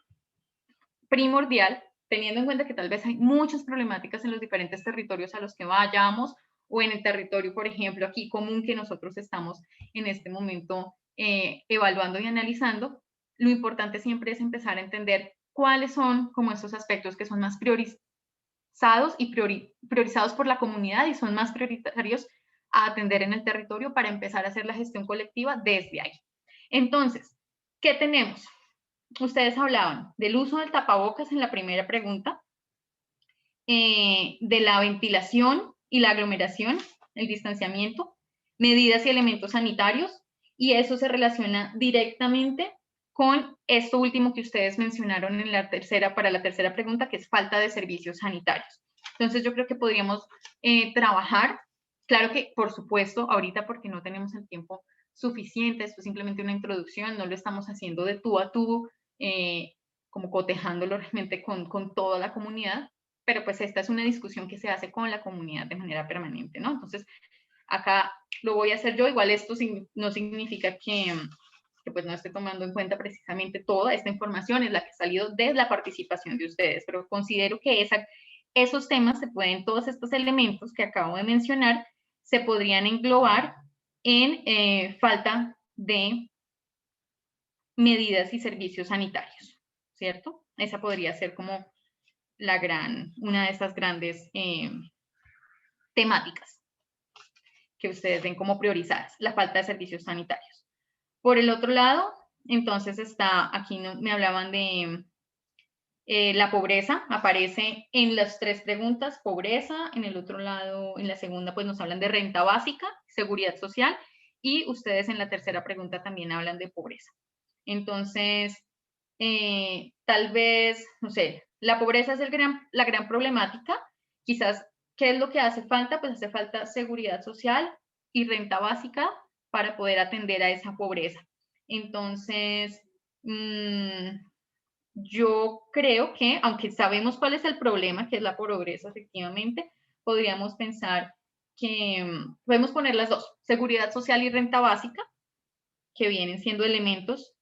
primordial, teniendo en cuenta que tal vez hay muchas problemáticas en los diferentes territorios a los que vayamos, o en el territorio, por ejemplo, aquí común que nosotros estamos en este momento evaluando y analizando. Lo importante siempre es empezar a entender cuáles son como esos aspectos que son más priorizados y priorizados por la comunidad y son más prioritarios a atender en el territorio para empezar a hacer la gestión colectiva desde ahí. Entonces, ¿qué tenemos? Ustedes hablaban del uso del tapabocas en la primera pregunta, de la ventilación y la aglomeración, el distanciamiento, medidas y elementos sanitarios, y eso se relaciona directamente con esto último que ustedes mencionaron en para la tercera pregunta, que es falta de servicios sanitarios. Entonces yo creo que podríamos trabajar, claro que por supuesto, ahorita porque no tenemos el tiempo suficiente, esto es simplemente una introducción, no lo estamos haciendo de tú a tú, como cotejándolo realmente con toda la comunidad, pero pues esta es una discusión que se hace con la comunidad de manera permanente, ¿no? Entonces, acá lo voy a hacer yo, igual esto no significa que pues no esté tomando en cuenta precisamente toda esta información, es la que ha salido de la participación de ustedes, pero considero que esos temas se pueden, todos estos elementos que acabo de mencionar, se podrían englobar en falta de medidas y servicios sanitarios, ¿cierto? Esa podría ser como una de esas grandes temáticas que ustedes ven como priorizadas, la falta de servicios sanitarios. Por el otro lado, entonces aquí me hablaban de la pobreza, aparece en las tres preguntas, pobreza, en el otro lado, en la segunda, pues nos hablan de renta básica, seguridad social, y ustedes en la tercera pregunta también hablan de pobreza. Entonces, tal vez, no sé, la pobreza es la gran problemática, quizás, ¿qué es lo que hace falta? Pues hace falta seguridad social y renta básica para poder atender a esa pobreza. Entonces, yo creo que, aunque sabemos cuál es el problema, que es la pobreza, efectivamente, podríamos pensar que podemos poner las dos, seguridad social y renta básica, que vienen siendo elementos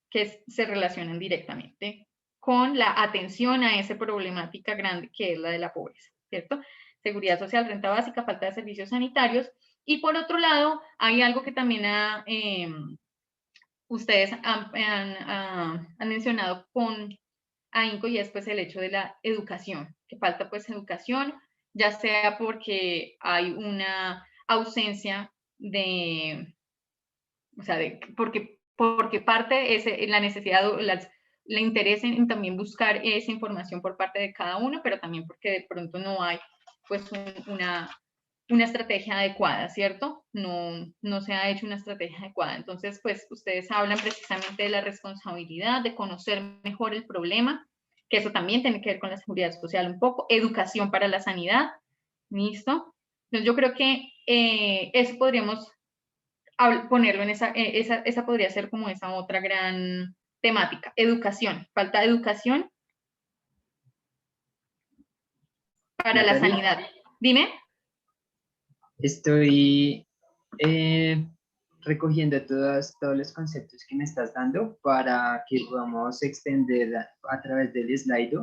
que se relacionan directamente con la atención a esa problemática grande que es la de la pobreza, ¿cierto? seguridad social, renta básica, falta de servicios sanitarios. Y por otro lado, hay algo que también ustedes han mencionado con ahínco, y es pues el hecho de la educación, que falta pues educación, ya sea porque hay una ausencia de, o sea, porque parte es la necesidad, la interés en también buscar esa información por parte de cada uno, pero también porque de pronto no hay pues una estrategia adecuada, ¿cierto? No se ha hecho una estrategia adecuada. Entonces, pues ustedes hablan precisamente de la responsabilidad, de conocer mejor el problema, que eso también tiene que ver con la seguridad social un poco, educación para la sanidad, ¿listo? Entonces yo creo que eso podríamos ponerlo en esa podría ser como esa otra gran temática, educación, falta de educación para la Natalia, sanidad. Dime. estoy recogiendo todos los conceptos que me estás dando para que podamos extender a través del slide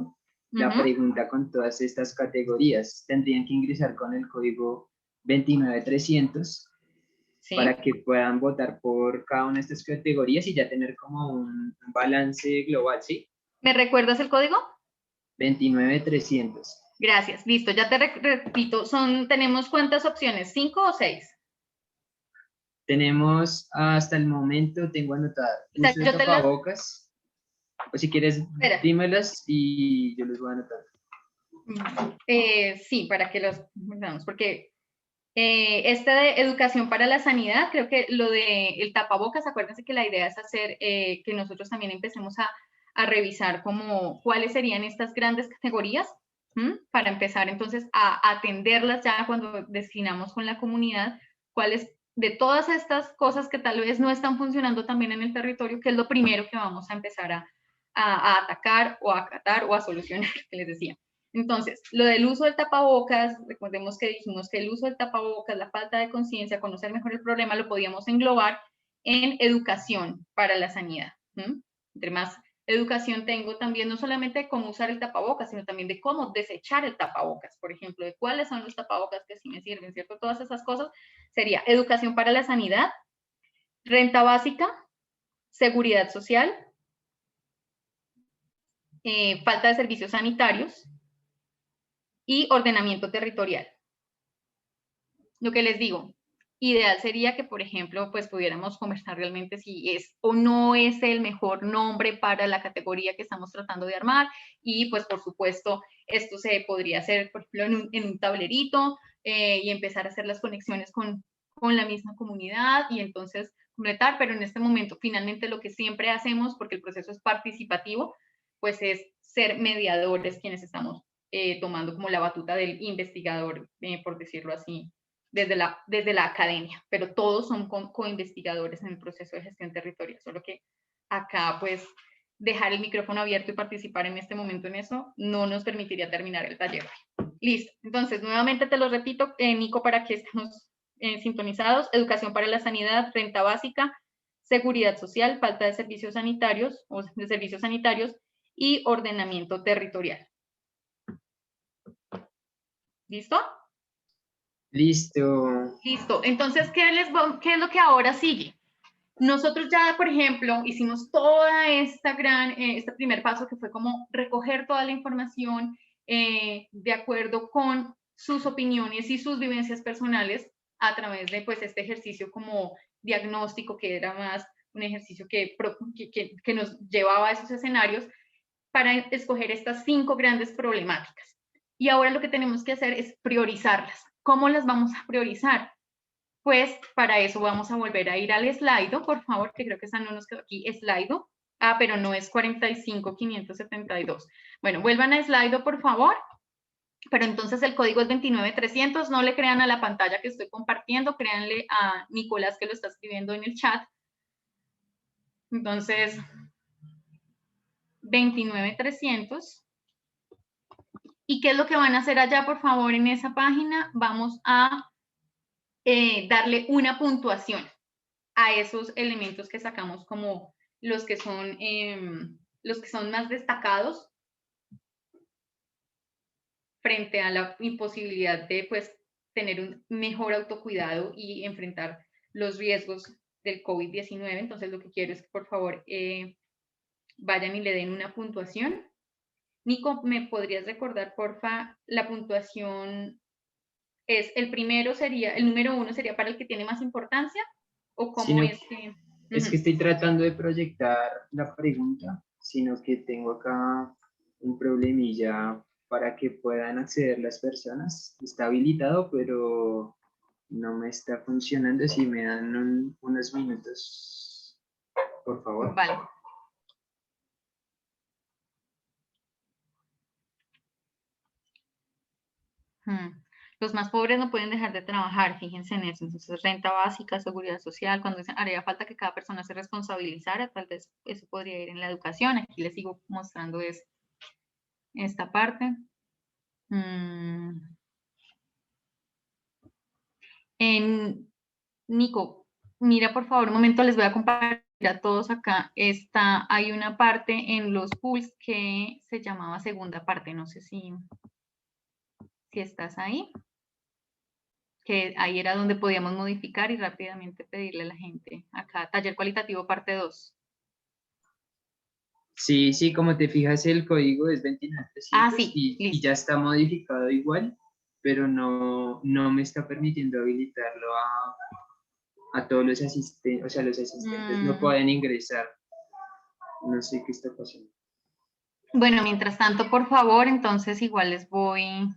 la pregunta con todas estas categorías. Tendrían que ingresar con el código 29300 ¿Sí? para que puedan votar por cada una de estas categorías y ya tener como un balance global, ¿sí? ¿Me recuerdas el código? 29300. Gracias, listo, ya te repito, ¿tenemos cuántas opciones? ¿5 o 6? Tenemos hasta el momento, tengo anotada, O sea, uso de yo te las... tapabocas, o si quieres, Espera. dímelas y yo los voy a anotar. Sí, para que los veamos, porque esta de educación para la sanidad, creo que lo de el tapabocas, acuérdense que la idea es hacer que nosotros también empecemos a revisar como cuáles serían estas grandes categorías, para empezar entonces a atenderlas ya cuando definamos con la comunidad, cuáles de todas estas cosas que tal vez no están funcionando también en el territorio, que es lo primero que vamos a empezar a atacar o a acatar o a solucionar, que les decía. Entonces, lo del uso del tapabocas, recordemos que dijimos que el uso del tapabocas, la falta de conciencia, conocer mejor el problema, lo podíamos englobar en educación para la sanidad. Entre más educación tengo también, no solamente de cómo usar el tapabocas, sino también de cómo desechar el tapabocas, por ejemplo, de cuáles son los tapabocas que sí me sirven, ¿cierto? Todas esas cosas sería educación para la sanidad, renta básica, seguridad social, falta de servicios sanitarios y ordenamiento territorial. Lo que les digo, ideal sería que, por ejemplo, pues pudiéramos conversar realmente si es o no es el mejor nombre para la categoría que estamos tratando de armar, y pues por supuesto esto se podría hacer, por ejemplo, en un tablerito y empezar a hacer las conexiones con la misma comunidad y entonces completar, pero en este momento finalmente lo que siempre hacemos, porque el proceso es participativo, pues es ser mediadores quienes estamos tomando como la batuta del investigador, por decirlo así, desde la academia, pero todos son co-investigadores en el proceso de gestión territorial, solo que acá pues dejar el micrófono abierto y participar en este momento en eso no nos permitiría terminar el taller. Listo, entonces nuevamente te lo repito, Nico, para que estemos sintonizados: educación para la sanidad, renta básica, seguridad social, falta de servicios sanitarios o de servicios sanitarios y ordenamiento territorial. ¿Listo? Listo. Listo. Entonces, ¿qué es lo que ahora sigue? Nosotros ya, por ejemplo, hicimos toda esta este primer paso, que fue como recoger toda la información de acuerdo con sus opiniones y sus vivencias personales a través de pues este ejercicio como diagnóstico, que era más un ejercicio que nos llevaba a esos escenarios para escoger estas 5 grandes problemáticas. Y ahora lo que tenemos que hacer es priorizarlas. ¿Cómo las vamos a priorizar? Pues para eso vamos a volver a ir al Slido, por favor, que creo que esa no nos quedó aquí, Slido. Ah, pero no es 45572. Bueno, vuelvan a Slido, por favor. Pero entonces el código es 29300. No le crean a la pantalla que estoy compartiendo, créanle a Nicolás, que lo está escribiendo en el chat. Entonces, 29300. ¿Y qué es lo que van a hacer allá, por favor, en esa página? Vamos a darle una puntuación a esos elementos que sacamos como los que son más destacados. frente a la imposibilidad de pues tener un mejor autocuidado y enfrentar los riesgos del COVID-19. Entonces lo que quiero es que por favor vayan y le den una puntuación. Nico, ¿me podrías recordar, porfa, la puntuación es el primero sería, el número 1 sería para el que tiene más importancia o cómo Sino, es que... es que estoy tratando de proyectar la pregunta, sino que tengo acá un problemilla para que puedan acceder las personas. Está habilitado, pero no me está funcionando. Si me dan unos minutos, por favor. Vale. Los más pobres no pueden dejar de trabajar, fíjense en eso. Entonces, renta básica, seguridad social, cuando dicen, haría falta que cada persona se responsabilizara, tal vez eso podría ir en la educación. Aquí les sigo mostrando esta parte. Nico, mira por favor un momento, les voy a compartir a todos acá. Hay una parte en los pools que se llamaba segunda parte, no sé si estás ahí, que ahí era donde podíamos modificar y rápidamente pedirle a la gente. Acá, taller cualitativo parte 2. Sí, sí, como te fijas, el código es 29300 Sí, y listo. ya está modificado igual, pero no me está permitiendo habilitarlo a todos los asistentes, o sea, los asistentes no pueden ingresar. No sé qué está pasando. Bueno, mientras tanto, por favor, entonces igual les voy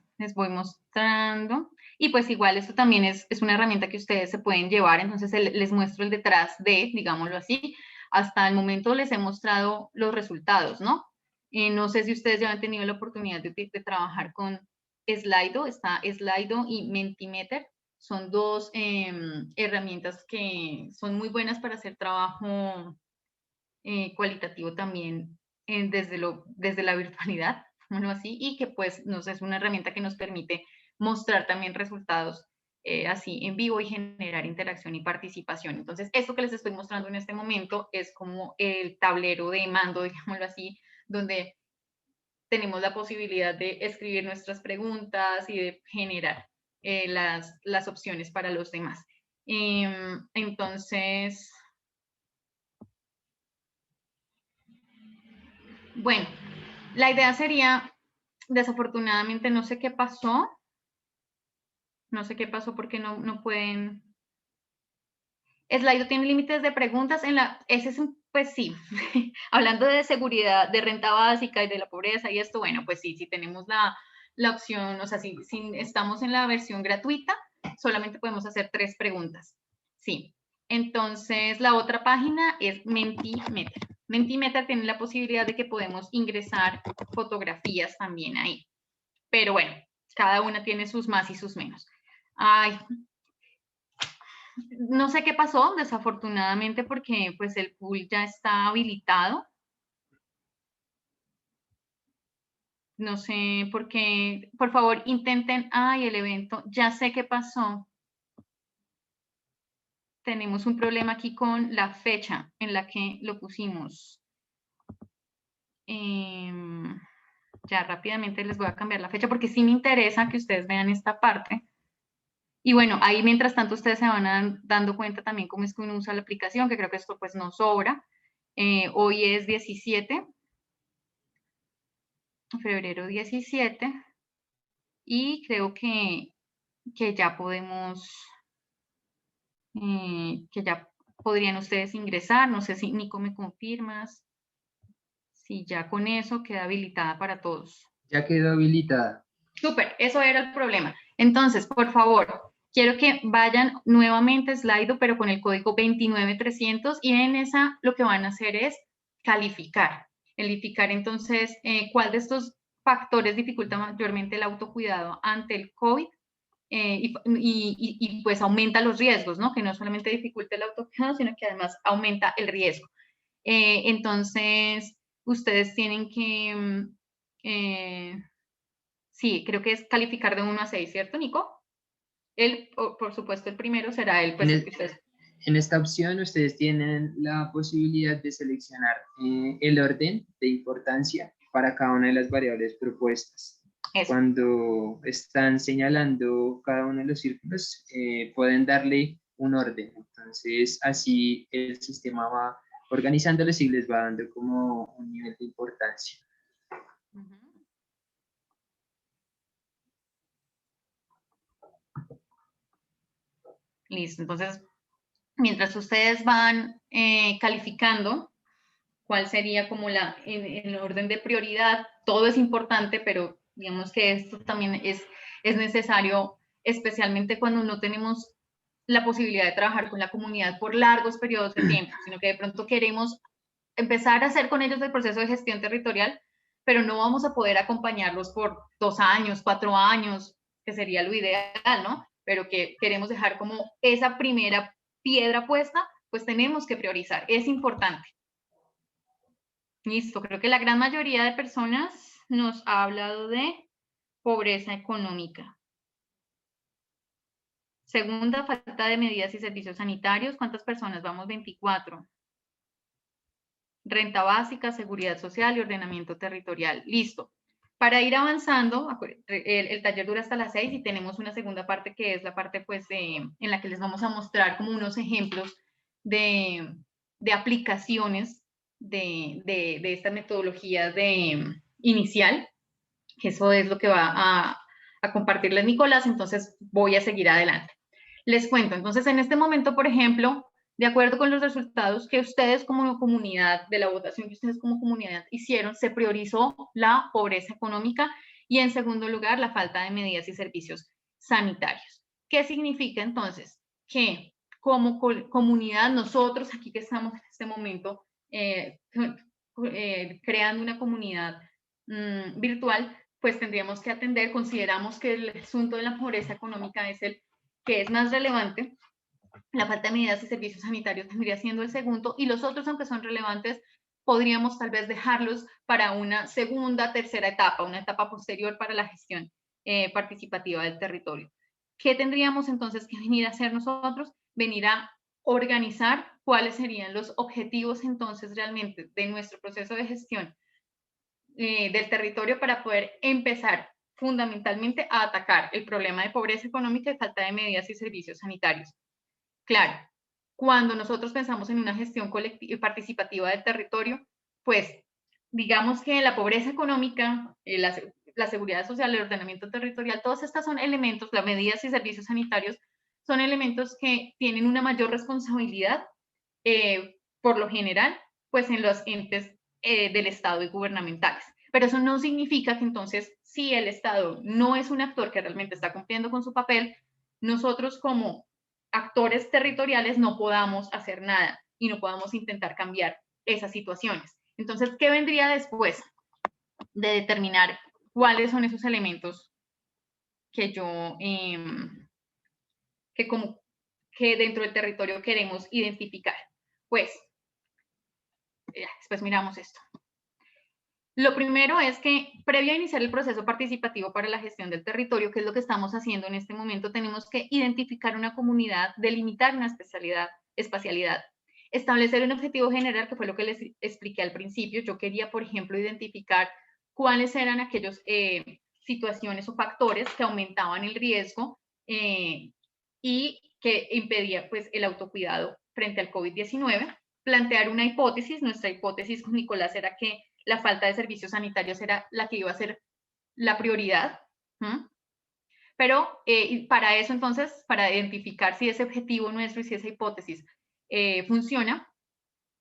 mostrando. Y pues igual esto también es una herramienta que ustedes se pueden llevar, entonces les muestro el detrás de, digámoslo así. Hasta el momento les he mostrado los resultados, ¿no? No sé si ustedes ya han tenido la oportunidad de trabajar con Slido, está Slido y Mentimeter. Son dos herramientas que son muy buenas para hacer trabajo cualitativo también desde la virtualidad, bueno, así, y que pues es una herramienta que nos permite mostrar también resultados así en vivo y generar interacción y participación. Entonces, esto que les estoy mostrando en este momento es como el tablero de mando, digámoslo así, donde tenemos la posibilidad de escribir nuestras preguntas y de generar las opciones para los demás. Entonces, bueno, la idea sería, desafortunadamente no sé qué pasó porque no pueden. Slido tiene límites de preguntas ese es pues sí, hablando de seguridad, de renta básica y de la pobreza y esto, bueno, pues sí tenemos la opción, o sea, si estamos en la versión gratuita, solamente podemos hacer 3 preguntas, sí. Entonces, la otra página es Mentimeter. Mentimeter tiene la posibilidad de que podemos ingresar fotografías también ahí. Pero bueno, cada una tiene sus más y sus menos. Ay, no sé qué pasó, desafortunadamente, porque pues el pool ya está habilitado. No sé por qué, por favor, intenten, el evento, ya sé qué pasó. Tenemos un problema aquí con la fecha en la que lo pusimos. Ya rápidamente les voy a cambiar la fecha porque sí me interesa que ustedes vean esta parte. Y bueno, ahí mientras tanto ustedes se van dando cuenta también cómo es que uno usa la aplicación, que creo que esto pues no sobra. Hoy es 17, febrero 17, y creo que ya podemos, que ya podrían ustedes ingresar. No sé si Nico me confirmas, si ya con eso queda habilitada para todos. Ya quedó habilitada. Súper, eso era el problema. Entonces, por favor, quiero que vayan nuevamente a Slido, pero con el código 29300 y en esa lo que van a hacer es calificar. Calificar entonces cuál de estos factores dificulta mayormente el autocuidado ante el COVID y pues aumenta los riesgos, ¿no? Que no solamente dificulta el autocuidado, sino que además aumenta el riesgo. Entonces, ustedes tienen que... sí, creo que es calificar de 1 a 6, ¿cierto, Nico? Por supuesto, el primero será el, pues, el que ustedes... En esta opción ustedes tienen la posibilidad de seleccionar el orden de importancia para cada una de las variables propuestas. Eso. Cuando están señalando cada uno de los círculos, pueden darle un orden. Entonces, así el sistema va organizándolos y les va dando como un nivel de importancia. Ujú. Listo, entonces, mientras ustedes van calificando, cuál sería como en el orden de prioridad, todo es importante, pero digamos que esto también es necesario, especialmente cuando no tenemos la posibilidad de trabajar con la comunidad por largos periodos de tiempo, sino que de pronto queremos empezar a hacer con ellos el proceso de gestión territorial, pero no vamos a poder acompañarlos por 2 años, 4 años, que sería lo ideal, ¿no? Pero que queremos dejar como esa primera piedra puesta, pues tenemos que priorizar, es importante. Listo, creo que la gran mayoría de personas nos ha hablado de pobreza económica. Segunda, falta de medidas y servicios sanitarios. ¿Cuántas personas? Vamos, 24. Renta básica, seguridad social y ordenamiento territorial. Listo. Para ir avanzando, el taller dura hasta las 6 y tenemos una segunda parte que es la parte pues en la que les vamos a mostrar como unos ejemplos de aplicaciones de esta metodología inicial, que eso es lo que va a compartirles Nicolás, entonces voy a seguir adelante. Les cuento, entonces en este momento, por ejemplo, de acuerdo con los resultados que ustedes como comunidad, de la votación que ustedes como comunidad hicieron, se priorizó la pobreza económica y en segundo lugar la falta de medidas y servicios sanitarios. ¿Qué significa entonces? Que como comunidad, nosotros aquí que estamos en este momento creando una comunidad virtual, pues tendríamos que atender, consideramos que el asunto de la pobreza económica es el que es más relevante, la falta de medidas y servicios sanitarios tendría siendo el segundo, y los otros, aunque son relevantes, podríamos tal vez dejarlos para una segunda, tercera etapa, una etapa posterior para la gestión participativa del territorio. ¿Qué tendríamos entonces que venir a hacer nosotros? Venir a organizar cuáles serían los objetivos entonces realmente de nuestro proceso de gestión del territorio para poder empezar fundamentalmente a atacar el problema de pobreza económica y falta de medidas y servicios sanitarios. Claro, cuando nosotros pensamos en una gestión colectiva, participativa del territorio, pues digamos que la pobreza económica, la seguridad social, el ordenamiento territorial, todos estos son elementos, las medidas y servicios sanitarios son elementos que tienen una mayor responsabilidad, por lo general, pues en los entes del Estado y gubernamentales. Pero eso no significa que entonces, si el Estado no es un actor que realmente está cumpliendo con su papel, nosotros como actores territoriales no podamos hacer nada y no podamos intentar cambiar esas situaciones. Entonces, ¿qué vendría después de determinar cuáles son esos elementos que yo, que dentro del territorio queremos identificar? Pues, después miramos esto. Lo primero es que, previo a iniciar el proceso participativo para la gestión del territorio, que es lo que estamos haciendo en este momento, tenemos que identificar una comunidad, delimitar una espacialidad, establecer un objetivo general, que fue lo que les expliqué al principio. Yo quería, por ejemplo, identificar cuáles eran aquellas situaciones o factores que aumentaban el riesgo y que impedía pues, el autocuidado frente al COVID-19. Plantear una hipótesis. Nuestra hipótesis con Nicolás era que la falta de servicios sanitarios era la que iba a ser la prioridad. Pero para eso entonces, para identificar si ese objetivo nuestro y si esa hipótesis funciona,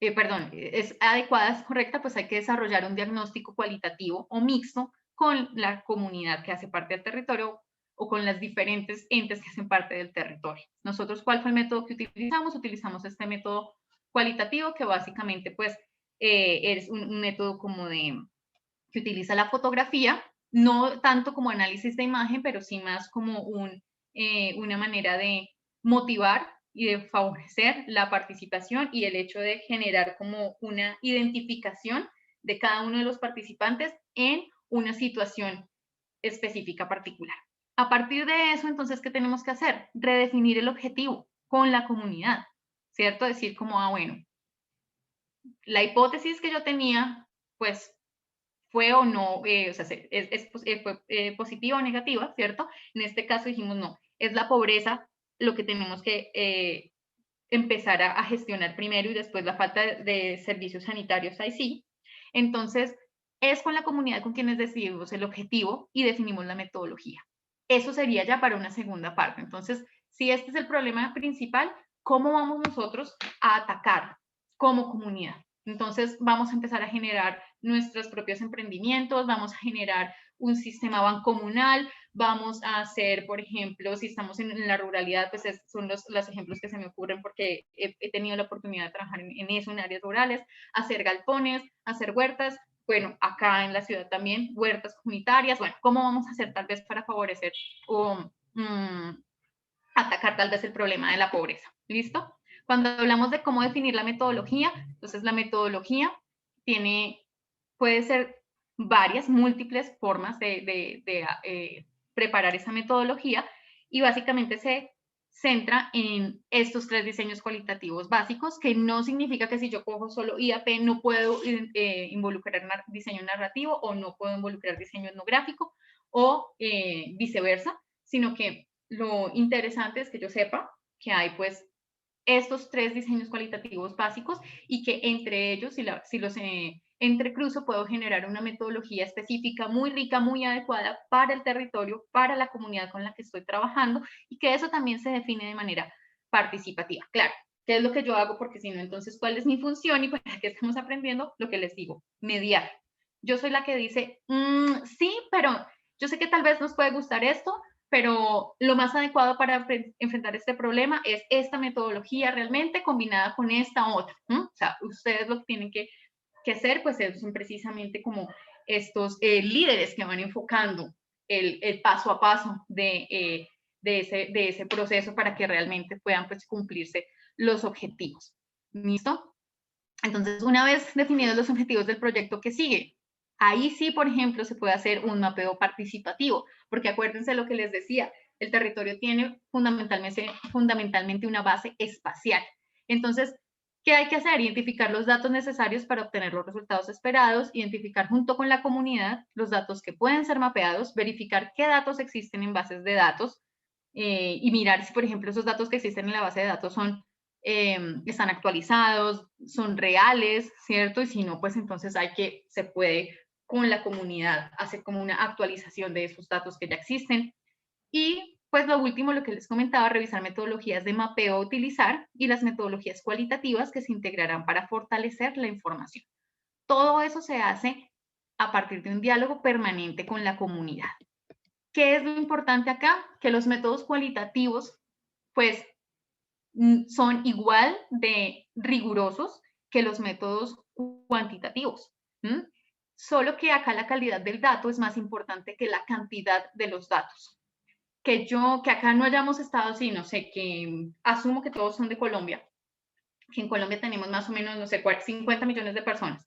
es adecuada, es correcta, pues hay que desarrollar un diagnóstico cualitativo o mixto con la comunidad que hace parte del territorio o con las diferentes entes que hacen parte del territorio. Nosotros, ¿cuál fue el método que utilizamos? Utilizamos este método cualitativo, que básicamente pues es un método como que utiliza la fotografía, no tanto como análisis de imagen, pero sí más como una manera de motivar y de favorecer la participación y el hecho de generar como una identificación de cada uno de los participantes en una situación específica particular. A partir de eso, entonces, ¿qué tenemos que hacer? Redefinir el objetivo con la comunidad, ¿cierto? Decir como, bueno, la hipótesis que yo tenía, pues fue o no, o sea, fue positiva o negativa, ¿cierto? En este caso dijimos no, es la pobreza lo que tenemos que empezar a gestionar primero y después la falta de servicios sanitarios, ahí sí. Entonces, es con la comunidad con quienes decidimos el objetivo y definimos la metodología. Eso sería ya para una segunda parte. Entonces, si este es el problema principal, ¿cómo vamos nosotros a atacar como comunidad? Entonces, vamos a empezar a generar nuestros propios emprendimientos, vamos a generar un sistema bancomunal, vamos a hacer, por ejemplo, si estamos en la ruralidad, pues son los ejemplos que se me ocurren porque he tenido la oportunidad de trabajar en eso, en áreas rurales, hacer galpones, hacer huertas, bueno, acá en la ciudad también, huertas comunitarias, bueno, ¿cómo vamos a hacer tal vez para favorecer o atacar tal vez el problema de la pobreza? ¿Listo? Cuando hablamos de cómo definir la metodología, entonces la metodología puede ser varias, múltiples formas de preparar esa metodología y básicamente se centra en estos 3 diseños cualitativos básicos, que no significa que si yo cojo solo IAP no puedo involucrar diseño narrativo o no puedo involucrar diseño etnográfico o viceversa, sino que lo interesante es que yo sepa que hay pues estos 3 diseños cualitativos básicos y que entre ellos, si los entrecruzo, puedo generar una metodología específica muy rica, muy adecuada para el territorio, para la comunidad con la que estoy trabajando y que eso también se define de manera participativa. Claro, ¿qué es lo que yo hago? Porque si no, entonces, ¿cuál es mi función y para qué estamos aprendiendo? Lo que les digo, mediar. Yo soy la que dice, sí, pero yo sé que tal vez nos puede gustar esto, pero lo más adecuado para enfrentar este problema es esta metodología realmente combinada con esta otra. O sea, ustedes lo que tienen que hacer, pues son precisamente como estos líderes que van enfocando el paso a paso de ese proceso para que realmente puedan pues, cumplirse los objetivos. ¿Listo? Entonces, una vez definidos los objetivos del proyecto que sigue, ahí sí, por ejemplo, se puede hacer un mapeo participativo, porque acuérdense lo que les decía, el territorio tiene fundamentalmente una base espacial. Entonces, ¿qué hay que hacer? Identificar los datos necesarios para obtener los resultados esperados, identificar junto con la comunidad los datos que pueden ser mapeados, verificar qué datos existen en bases de datos y mirar si, por ejemplo, esos datos que existen en la base de datos están actualizados, son reales, ¿cierto? Y si no, pues entonces se puede con la comunidad hacer como una actualización de esos datos que ya existen. Y pues lo último, lo que les comentaba, revisar metodologías de mapeo a utilizar y las metodologías cualitativas que se integrarán para fortalecer la información. Todo eso se hace a partir de un diálogo permanente con la comunidad. ¿Qué es lo importante acá? Que los métodos cualitativos, pues, son igual de rigurosos que los métodos cuantitativos. Solo que acá la calidad del dato es más importante que la cantidad de los datos. Que acá no hayamos estado así, no sé, que asumo que todos son de Colombia, que en Colombia tenemos más o menos, no sé, 50 millones de personas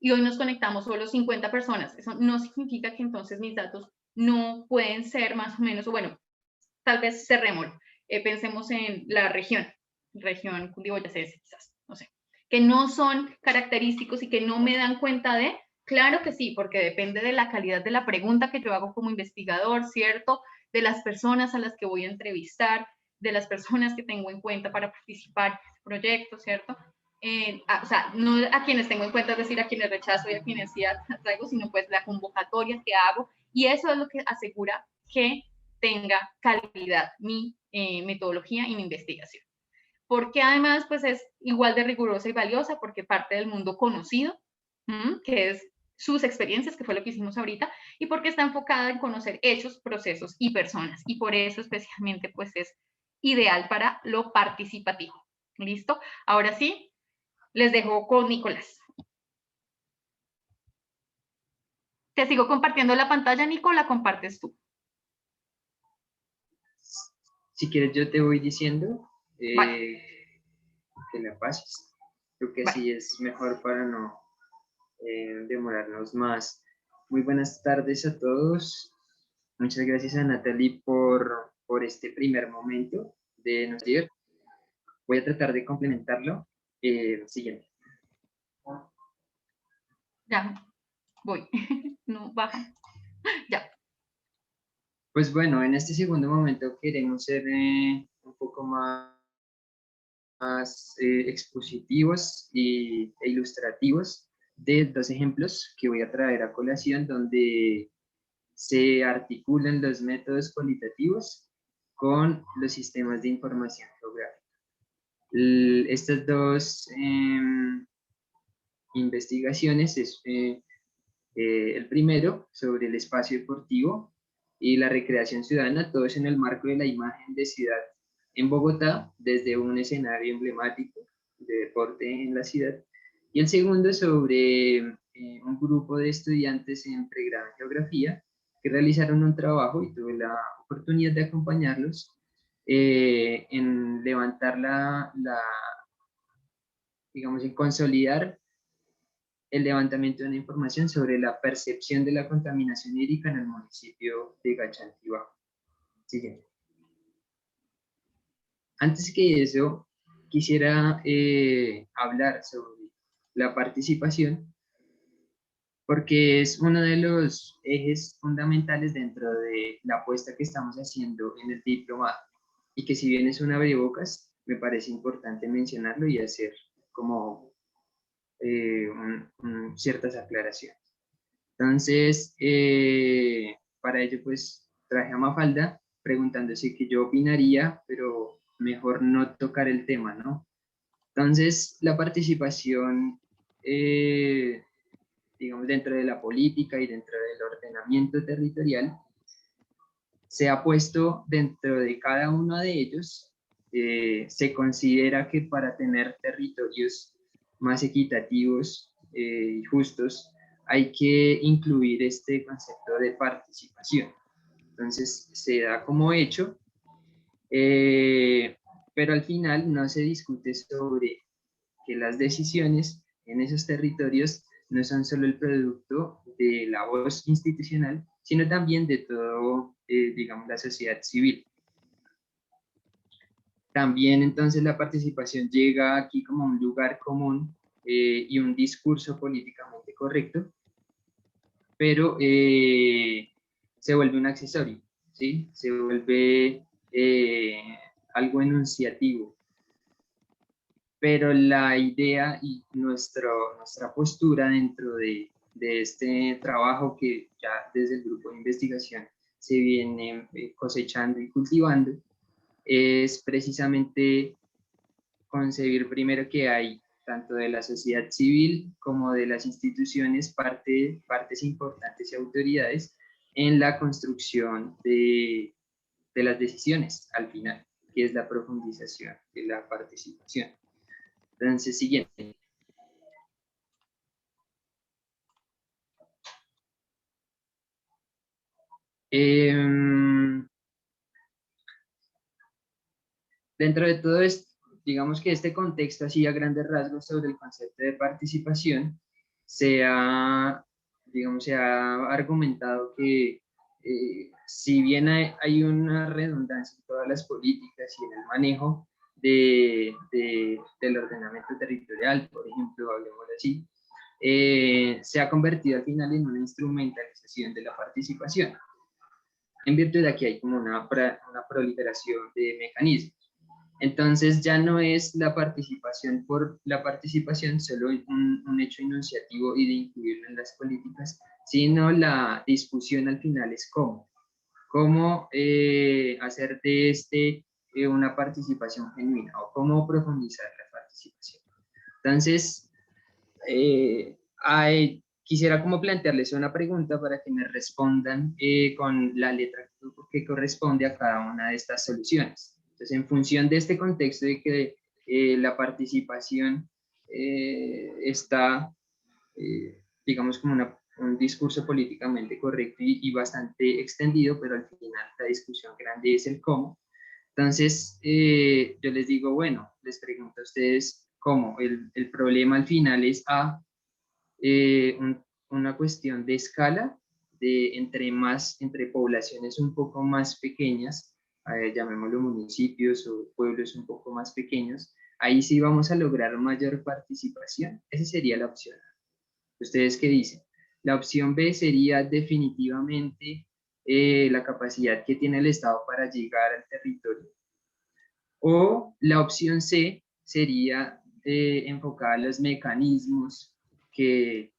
y hoy nos conectamos solo 50 personas. Eso no significa que entonces mis datos no pueden ser más o menos, o bueno, tal vez cerrémoslo. Pensemos en la región cundiboyacense quizás, no sé, que no son característicos y que no me dan cuenta de, claro que sí, porque depende de la calidad de la pregunta que yo hago como investigador, ¿cierto? De las personas a las que voy a entrevistar, de las personas que tengo en cuenta para participar en este proyecto, ¿cierto? O sea, no a quienes tengo en cuenta, es decir, a quienes rechazo y a quienes sí traigo, sino pues la convocatoria que hago y eso es lo que asegura que tenga calidad mi metodología y mi investigación. Porque además pues es igual de rigurosa y valiosa porque parte del mundo conocido, que es sus experiencias, que fue lo que hicimos ahorita, y porque está enfocada en conocer hechos, procesos y personas. Y por eso especialmente pues es ideal para lo participativo. ¿Listo? Ahora sí, les dejo con Nicolás. Te sigo compartiendo la pantalla, Nico, la compartes tú. Si quieres, yo te voy diciendo Vale. que la pases. Creo que Vale. así es mejor para no demorarnos más. Muy buenas tardes a todos. Muchas gracias a Natalie por este primer momento de nos ir. Voy a tratar de complementarlo. Siguiente. Ya, voy. no baja. Ya. Pues bueno, en este segundo momento queremos ser un poco más expositivos e ilustrativos de dos ejemplos que voy a traer a colación donde se articulan los métodos cualitativos con los sistemas de información geográfica. Estas dos investigaciones es el primero sobre el espacio deportivo y la recreación ciudadana, todo es en el marco de la imagen de ciudad en Bogotá, desde un escenario emblemático de deporte en la ciudad. Y el segundo sobre un grupo de estudiantes en pregrado en geografía que realizaron un trabajo y tuve la oportunidad de acompañarlos en levantar digamos, en consolidar el levantamiento de una información sobre la percepción de la contaminación hídrica en el municipio de Gachantibajo. Siguiente. Antes que eso, quisiera hablar sobre la participación, porque es uno de los ejes fundamentales dentro de la apuesta que estamos haciendo en el diplomado, y que si bien es un abrebocas, me parece importante mencionarlo y hacer como ciertas aclaraciones. Entonces, para ello, pues, traje a Mafalda preguntándose qué yo opinaría, pero mejor no tocar el tema, ¿no? Entonces, la participación, digamos, dentro de la política y dentro del ordenamiento territorial, se ha puesto dentro de cada uno de ellos, se considera que para tener territorios más equitativos y justos, hay que incluir este concepto de participación. Entonces, se da como hecho, pero al final no se discute sobre que las decisiones en esos territorios no son solo el producto de la voz institucional, sino también de todo, digamos, la sociedad civil. También entonces la participación llega aquí como un lugar común y un discurso políticamente correcto, pero se vuelve un accesorio, ¿sí? Se vuelve algo enunciativo. Pero la idea y nuestra postura dentro de este trabajo que ya desde el grupo de investigación se viene cosechando y cultivando, es precisamente concebir primero que hay tanto de la sociedad civil como de las instituciones partes importantes y autoridades en la construcción de las decisiones al final, que es la profundización de la participación. Entonces, siguiente. Dentro de todo esto, digamos que este contexto así a grandes rasgos sobre el concepto de participación, digamos, se ha argumentado que si bien hay una redundancia en todas las políticas y en el manejo del ordenamiento territorial, por ejemplo, hablemos así, se ha convertido al final en una instrumentalización de la participación. En virtud de que hay como una proliferación de mecanismos. Entonces ya no es la participación por la participación, solo un hecho enunciativo y de incluirlo en las políticas, sino la discusión al final es cómo hacer de una participación genuina o cómo profundizar la participación. Entonces, quisiera como plantearles una pregunta para que me respondan con la letra que corresponde a cada una de estas soluciones. Entonces, en función de este contexto de que la participación está, digamos, como un discurso políticamente correcto y bastante extendido, pero al final la discusión grande es el cómo. Entonces, yo les digo, bueno, les pregunto a ustedes cómo. El problema al final es una cuestión de escala, entre poblaciones un poco más pequeñas, llamémoslo municipios o pueblos un poco más pequeños, ahí sí vamos a lograr mayor participación. Esa sería la opción. ¿Ustedes qué dicen? La opción B sería definitivamente la capacidad que tiene el Estado para llegar al territorio. O la opción C sería enfocada a los mecanismos que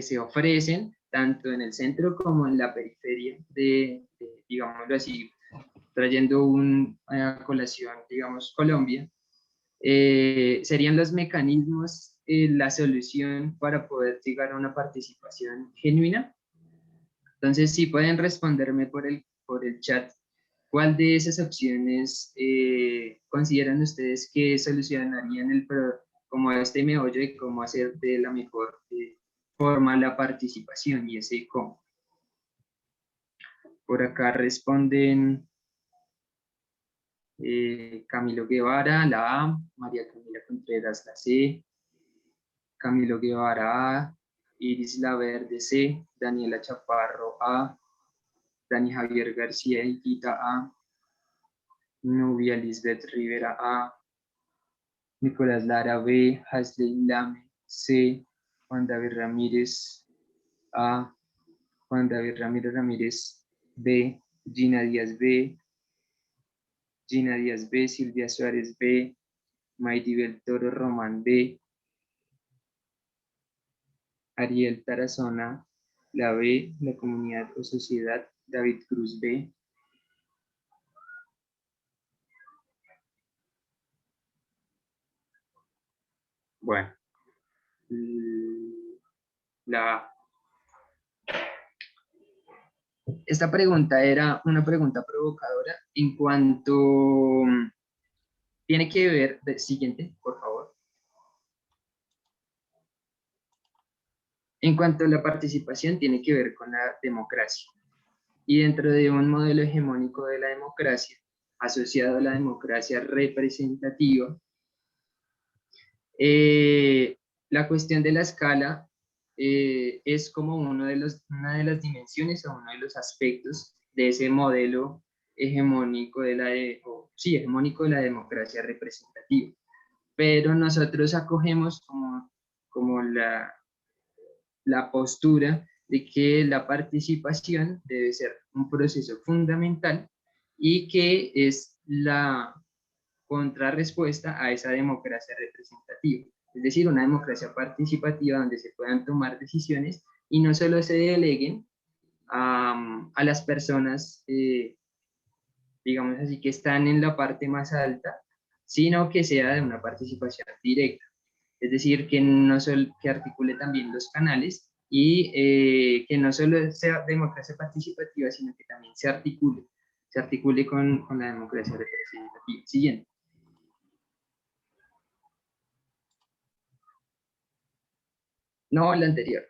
se ofrecen tanto en el centro como en la periferia digámoslo así, trayendo a colación, digamos, Colombia, serían los mecanismos, la solución para poder llegar a una participación genuina. Entonces, si pueden responderme por el chat, ¿cuál de esas opciones consideran ustedes que solucionarían como este meollo de cómo hacer de la mejor forma la participación y ese cómo? Por acá responden Camilo Guevara, la A, María Camila Contreras, la C, Camilo Guevara A, Iris Laverde C, Daniela Chaparro A, Dani Javier García Higuita A, Nubia Lisbeth Rivera A, Nicolás Lara B, Hasley Lame C, Juan David Ramírez A, Juan David Ramírez B, Gina Díaz B, Silvia Suárez B, Maidi del Toro Román B, Ariel Tarazona, la B, la comunidad o sociedad, David Cruz B. Bueno, la A. Esta pregunta era una pregunta provocadora en cuanto tiene que ver, siguiente, por favor. En cuanto a la participación, tiene que ver con la democracia. Y dentro de un modelo hegemónico de la democracia, asociado a la democracia representativa, la cuestión de la escala es como una de las dimensiones o uno de los aspectos de ese modelo hegemónico hegemónico de la democracia representativa. Pero nosotros acogemos como la postura de que la participación debe ser un proceso fundamental y que es la contrarrespuesta a esa democracia representativa. Es decir, una democracia participativa donde se puedan tomar decisiones y no solo se deleguen a las personas, digamos así, que están en la parte más alta, sino que sea de una participación directa. Es decir, que articule también los canales y que no solo sea democracia participativa, sino que también se articule con la democracia representativa. Siguiente. No, la anterior.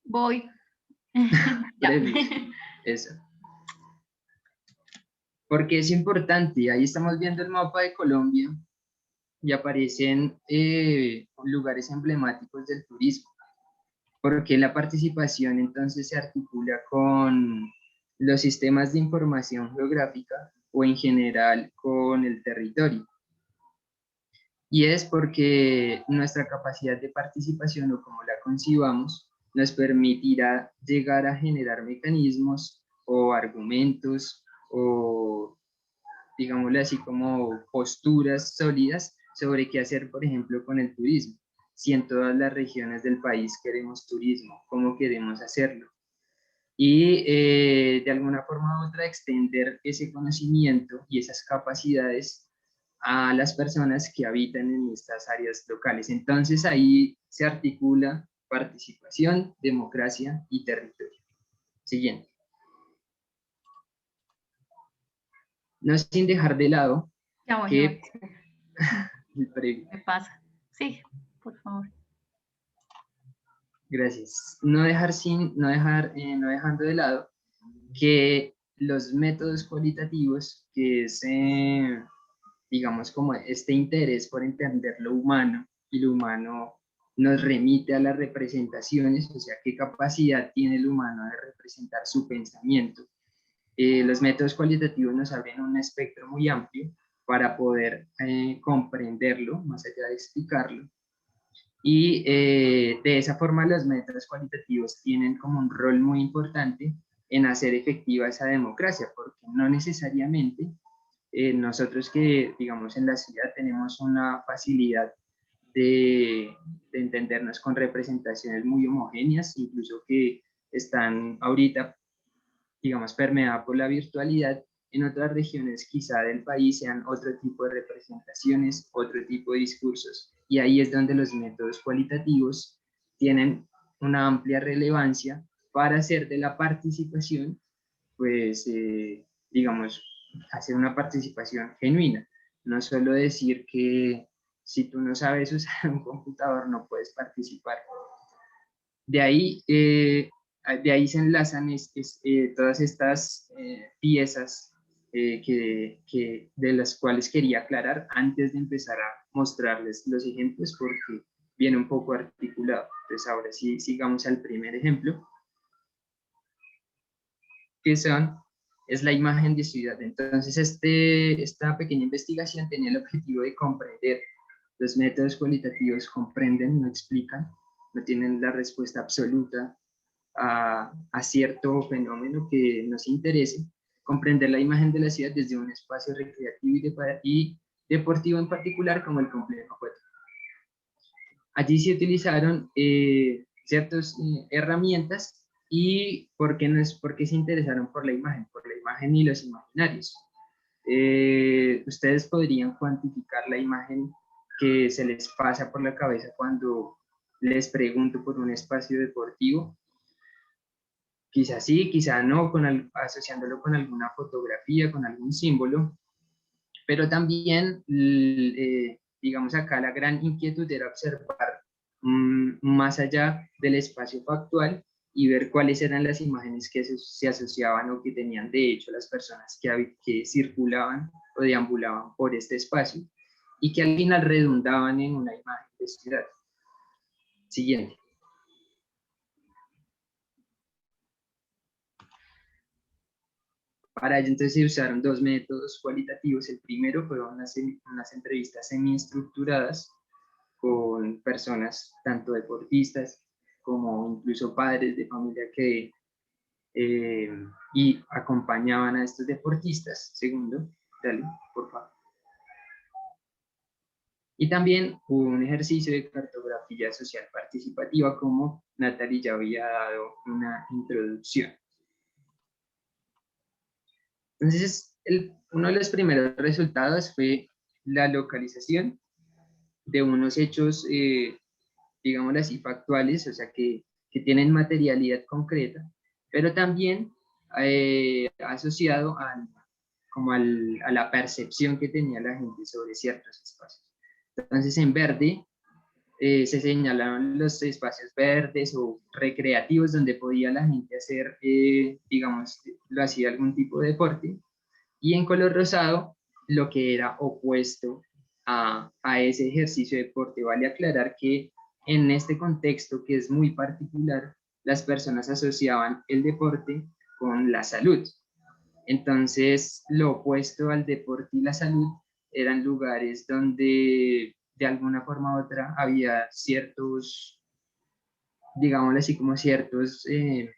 Voy. Eso. Porque es importante, ahí estamos viendo el mapa de Colombia y aparecen lugares emblemáticos del turismo, porque la participación entonces se articula con los sistemas de información geográfica o en general con el territorio. Y es porque nuestra capacidad de participación o como la concibamos nos permitirá llegar a generar mecanismos o argumentos o, digámoslo así, como posturas sólidas sobre qué hacer, por ejemplo, con el turismo. Si en todas las regiones del país queremos turismo, ¿cómo queremos hacerlo? Y de alguna forma u otra extender ese conocimiento y esas capacidades a las personas que habitan en estas áreas locales. Entonces ahí se articula participación, democracia y territorio. Siguiente. No sin dejar de lado que... Me pasa. Sí, por favor. Gracias. No dejando de lado que los métodos cualitativos, que es, digamos, como este interés por entender lo humano, y lo humano nos remite a las representaciones, o sea, qué capacidad tiene el humano de representar su pensamiento. Los métodos cualitativos nos abren un espectro muy amplio para poder comprenderlo, más allá de explicarlo, Y de esa forma los métodos cualitativos tienen como un rol muy importante en hacer efectiva esa democracia, porque no necesariamente nosotros que, digamos, en la ciudad tenemos una facilidad de entendernos con representaciones muy homogéneas, incluso que están ahorita, digamos, permeadas por la virtualidad. En otras regiones quizá del país sean otro tipo de representaciones, otro tipo de discursos, y ahí es donde los métodos cualitativos tienen una amplia relevancia para hacer de la participación, pues, digamos, hacer una participación genuina. No solo decir que si tú no sabes usar un computador no puedes participar. De ahí, de ahí se enlazan todas estas piezas de las cuales quería aclarar antes de empezar a mostrarles los ejemplos, porque viene un poco articulado. Entonces ahora sí, sigamos al primer ejemplo, que es la imagen de ciudad. Entonces esta pequeña investigación tenía el objetivo de comprender. Los métodos cualitativos comprenden, no explican, no tienen la respuesta absoluta a cierto fenómeno que nos interese, comprender la imagen de la ciudad desde un espacio recreativo y deportivo en particular, como el complejo acuático. Allí se utilizaron ciertas herramientas. ¿Y por qué se interesaron por la imagen y los imaginarios? Ustedes podrían cuantificar la imagen que se les pasa por la cabeza cuando les pregunto por un espacio deportivo. Quizá sí, quizá no, asociándolo con alguna fotografía, con algún símbolo, pero también, digamos acá, la gran inquietud era observar más allá del espacio factual y ver cuáles eran las imágenes que se asociaban o que tenían de hecho las personas que circulaban o deambulaban por este espacio y que al final redundaban en una imagen de ciudad. Siguiente. Para ello entonces se usaron dos métodos cualitativos. El primero fueron unas entrevistas semiestructuradas con personas, tanto deportistas como incluso padres de familia que y acompañaban a estos deportistas. Segundo, dale, por favor. Y también hubo un ejercicio de cartografía social participativa, como Natalie ya había dado una introducción. Entonces, uno de los primeros resultados fue la localización de unos hechos, digámoslo así, factuales, o sea, que tienen materialidad concreta, pero también asociado a la percepción que tenía la gente sobre ciertos espacios. Entonces, en verde se señalaron los espacios verdes o recreativos donde podía la gente hacer, digamos, lo hacía algún tipo de deporte, y en color rosado lo que era opuesto a ese ejercicio de deporte. Vale aclarar que en este contexto, que es muy particular, las personas asociaban el deporte con la salud. Entonces, lo opuesto al deporte y la salud eran lugares donde de alguna forma u otra había ciertos, digámoslo así, como ciertos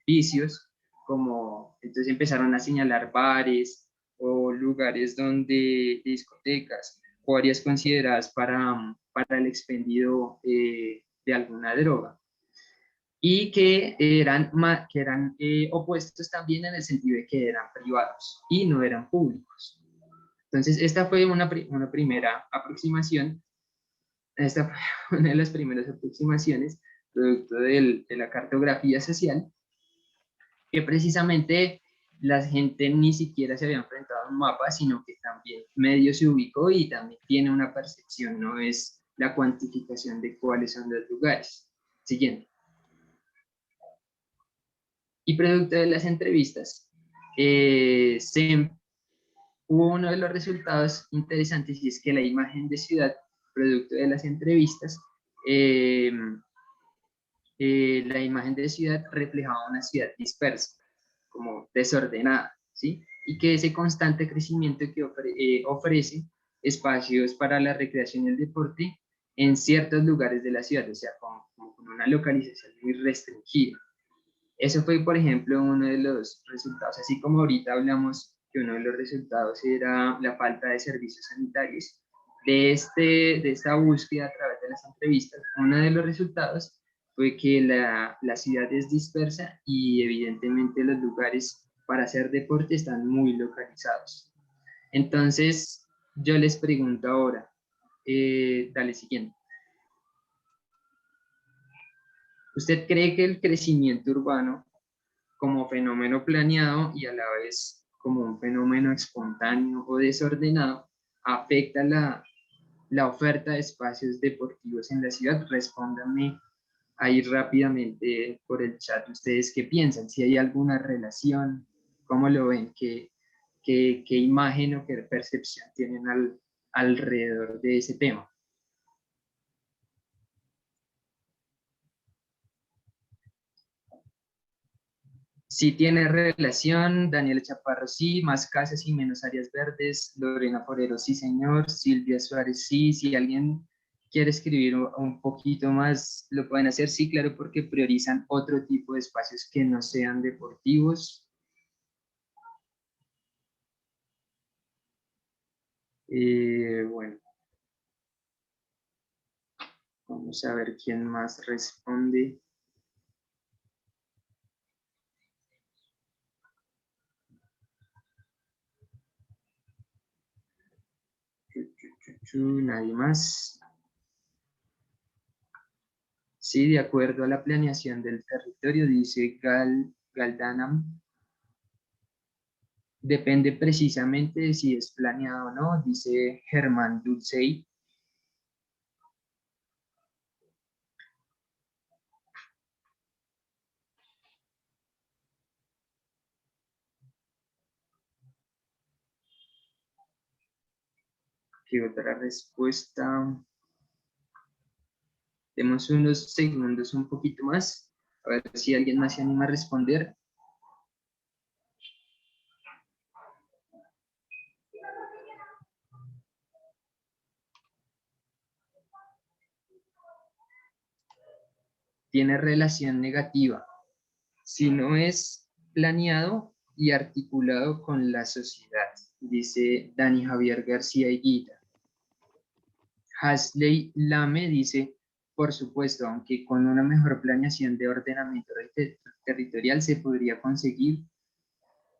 vicios, como entonces empezaron a señalar bares o lugares donde discotecas o áreas consideradas para el expendio de alguna droga, y que eran opuestos también en el sentido de que eran privados y no eran públicos. Entonces, esta fue una primera aproximación. Esta fue una de las primeras aproximaciones producto de la cartografía social, que precisamente la gente ni siquiera se había enfrentado a un mapa, sino que también medio se ubicó y también tiene una percepción, no es la cuantificación de cuáles son los lugares. Siguiente. Y producto de las entrevistas, hubo uno de los resultados interesantes, y es que la imagen de ciudad, producto de las entrevistas, la imagen de ciudad reflejaba una ciudad dispersa, como desordenada, ¿sí? Y que ese constante crecimiento que ofrece espacios para la recreación y el deporte en ciertos lugares de la ciudad, o sea, como con una localización muy restringida. Eso fue, por ejemplo, uno de los resultados, así como ahorita hablamos que uno de los resultados era la falta de servicios sanitarios. De esta búsqueda a través de las entrevistas, uno de los resultados fue que la ciudad es dispersa y evidentemente los lugares para hacer deporte están muy localizados. Entonces, yo les pregunto ahora, dale siguiente. ¿Usted cree que el crecimiento urbano como fenómeno planeado y a la vez como un fenómeno espontáneo o desordenado afecta la oferta de espacios deportivos en la ciudad? Respóndanme ahí rápidamente por el chat. ¿Ustedes qué piensan? Si hay alguna relación, ¿cómo lo ven? ¿Qué imagen o qué percepción tienen alrededor de ese tema? Sí tiene relación, Daniel Chaparro sí, más casas y menos áreas verdes, Lorena Forero sí señor, Silvia Suárez sí, si alguien quiere escribir un poquito más, lo pueden hacer, sí, claro, porque priorizan otro tipo de espacios que no sean deportivos. Bueno, vamos a ver quién más responde. Nadie más. Sí, de acuerdo a la planeación del territorio, dice Galdanam, depende precisamente de si es planeado o no, dice Germán Dulcey. ¿Qué otra respuesta? Demos unos segundos un poquito más, a ver si alguien más se anima a responder. Tiene relación negativa. Si no es planeado y articulado con la sociedad, dice Dani Javier García Higuita. Hasley Lame dice, por supuesto, aunque con una mejor planeación de ordenamiento territorial se podría conseguir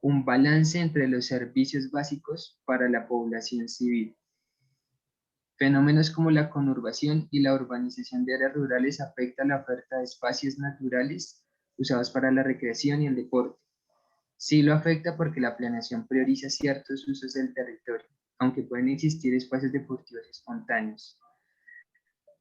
un balance entre los servicios básicos para la población civil. Fenómenos como la conurbación y la urbanización de áreas rurales afectan la oferta de espacios naturales usados para la recreación y el deporte. Sí lo afecta porque la planeación prioriza ciertos usos del territorio, aunque pueden existir espacios deportivos espontáneos.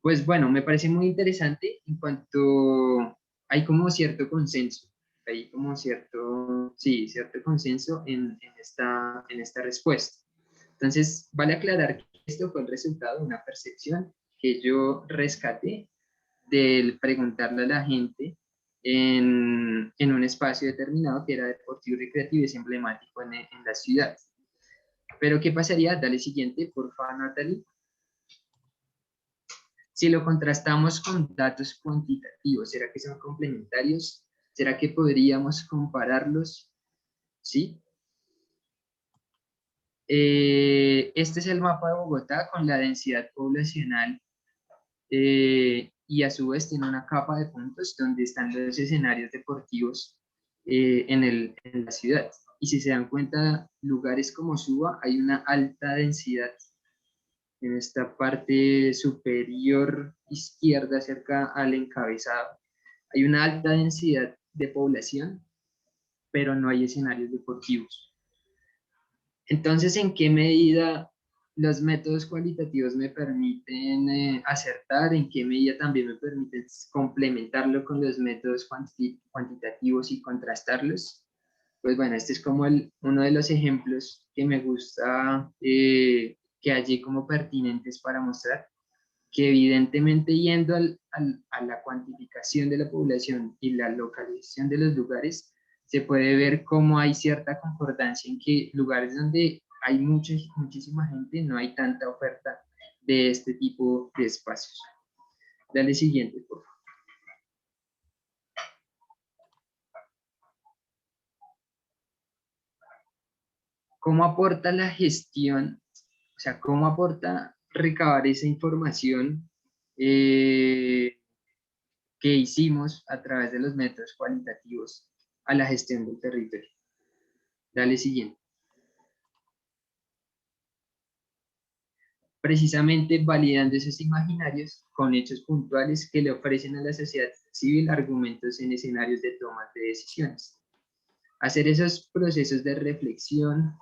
Pues bueno, me parece muy interesante en cuanto hay como cierto consenso, hay como cierto, sí, cierto consenso en esta respuesta. Entonces, vale aclarar que esto fue el resultado de una percepción que yo rescaté del preguntarle a la gente en un espacio determinado que era deportivo y recreativo y es emblemático en la ciudad. Pero, ¿qué pasaría? Dale siguiente, por favor, Natalie. Si lo contrastamos con datos cuantitativos, ¿será que son complementarios? ¿Será que podríamos compararlos? ¿Sí? Este es el mapa de Bogotá con la densidad poblacional y a su vez tiene una capa de puntos donde están los escenarios deportivos en la ciudad. Y si se dan cuenta, lugares como Suba hay una alta densidad en esta parte superior izquierda, cerca al encabezado. Hay una alta densidad de población, pero no hay escenarios deportivos. Entonces, ¿en qué medida los métodos cualitativos me permiten acertar? ¿En qué medida también me permiten complementarlo con los métodos cuantitativos y contrastarlos? Pues bueno, este es como uno de los ejemplos que me gusta que allí como pertinentes para mostrar que evidentemente yendo a la cuantificación de la población y la localización de los lugares, se puede ver cómo hay cierta concordancia en que lugares donde hay muchísima gente no hay tanta oferta de este tipo de espacios. Dale siguiente, por favor. ¿Cómo aporta la gestión? O sea, ¿cómo aporta recabar esa información que hicimos a través de los métodos cualitativos a la gestión del territorio? Dale siguiente. Precisamente validando esos imaginarios con hechos puntuales que le ofrecen a la sociedad civil argumentos en escenarios de toma de decisiones. Hacer esos procesos de reflexión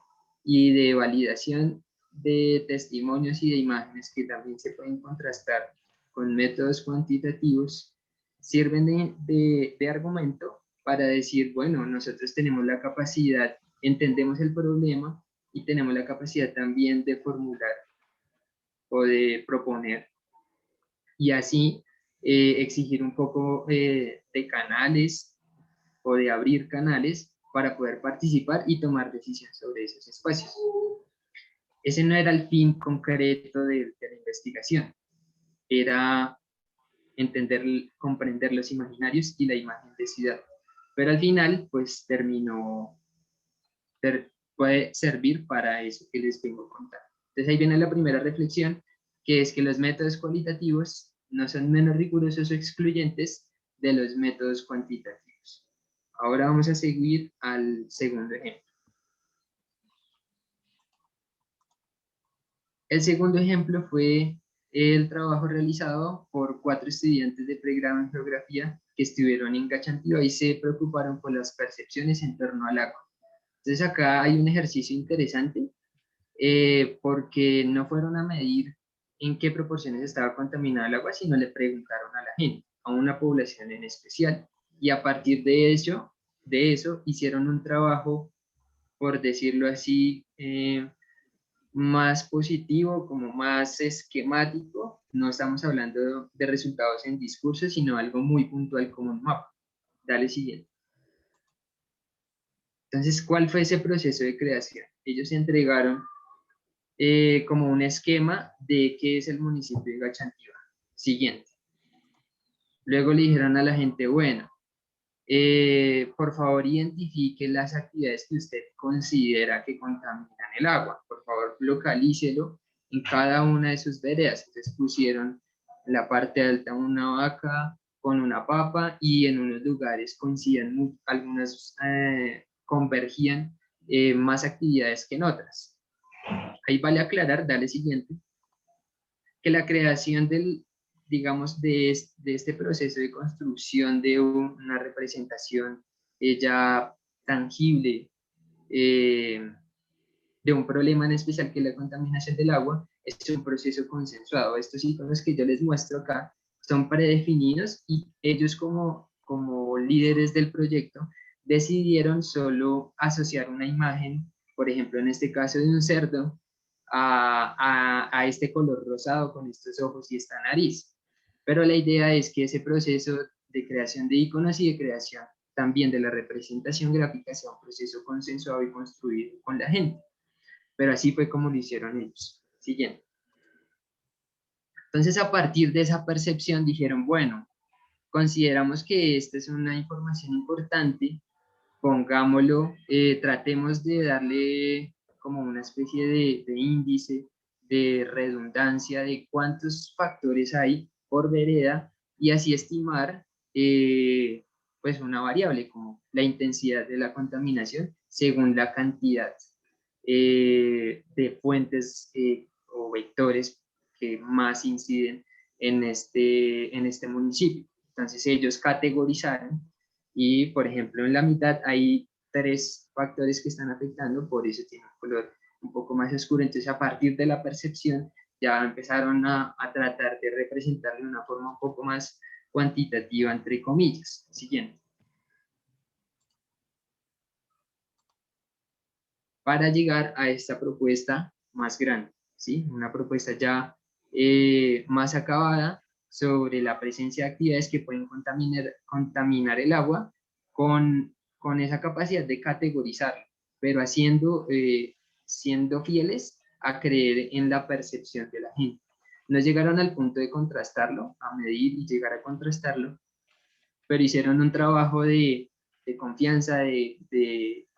y de validación de testimonios y de imágenes que también se pueden contrastar con métodos cuantitativos sirven de argumento para decir, bueno, nosotros tenemos la capacidad, entendemos el problema y tenemos la capacidad también de formular o de proponer y así exigir un poco de canales o de abrir canales para poder participar y tomar decisiones sobre esos espacios. Ese no era el fin concreto de la investigación, era entender, comprender los imaginarios y la imagen de ciudad. Pero al final, pues terminó, puede servir para eso que les vengo a contar. Entonces ahí viene la primera reflexión, que es que los métodos cualitativos no son menos rigurosos o excluyentes de los métodos cuantitativos. Ahora vamos a seguir al segundo ejemplo. El segundo ejemplo fue el trabajo realizado por 4 estudiantes de pregrado en geografía que estuvieron en Gachantío y se preocuparon por las percepciones en torno al agua. Entonces acá hay un ejercicio interesante porque no fueron a medir en qué proporciones estaba contaminada el agua, sino le preguntaron a la gente, a una población en especial, y a partir de eso hicieron un trabajo, por decirlo así, más positivo, como más esquemático. No estamos hablando de resultados en discurso, sino algo muy puntual como un mapa. Dale siguiente. Entonces, ¿cuál fue ese proceso de creación? Ellos entregaron como un esquema de qué es el municipio de Gachantiva. Siguiente. Luego le dijeron a la gente, bueno, por favor identifique las actividades que usted considera que contaminan el agua. Por favor, localícelo en cada una de sus veredas. Entonces pusieron en la parte alta una vaca con una papa y en unos lugares coincidían, algunas convergían más actividades que en otras. Ahí vale aclarar, dale siguiente, que la creación del, digamos, de este proceso de construcción de una representación ya tangible de un problema en especial que es la contaminación del agua, es un proceso consensuado. Estos iconos que yo les muestro acá son predefinidos y ellos como líderes del proyecto decidieron solo asociar una imagen, por ejemplo, en este caso de un cerdo, a este color rosado con estos ojos y esta nariz. Pero la idea es que ese proceso de creación de iconos y de creación también de la representación gráfica sea un proceso consensuado y construido con la gente. Pero así fue como lo hicieron ellos. Siguiente. Entonces, a partir de esa percepción dijeron, bueno, consideramos que esta es una información importante, pongámoslo, tratemos de darle como una especie de índice de redundancia de cuántos factores hay por vereda y así estimar pues una variable como la intensidad de la contaminación según la cantidad de fuentes o vectores que más inciden en este municipio. Entonces ellos categorizaron y, por ejemplo, en la mitad hay 3 factores que están afectando, por eso tiene un color un poco más oscuro. Entonces, a partir de la percepción, ya empezaron a tratar de representarlo de una forma un poco más cuantitativa, entre comillas. Siguiente. Para llegar a esta propuesta más grande, ¿sí? Una propuesta ya más acabada sobre la presencia de actividades que pueden contaminar el agua con esa capacidad de categorizarlo, pero siendo fieles a creer en la percepción de la gente. No llegaron al punto de contrastarlo, a medir y llegar a contrastarlo, pero hicieron un trabajo de confianza, de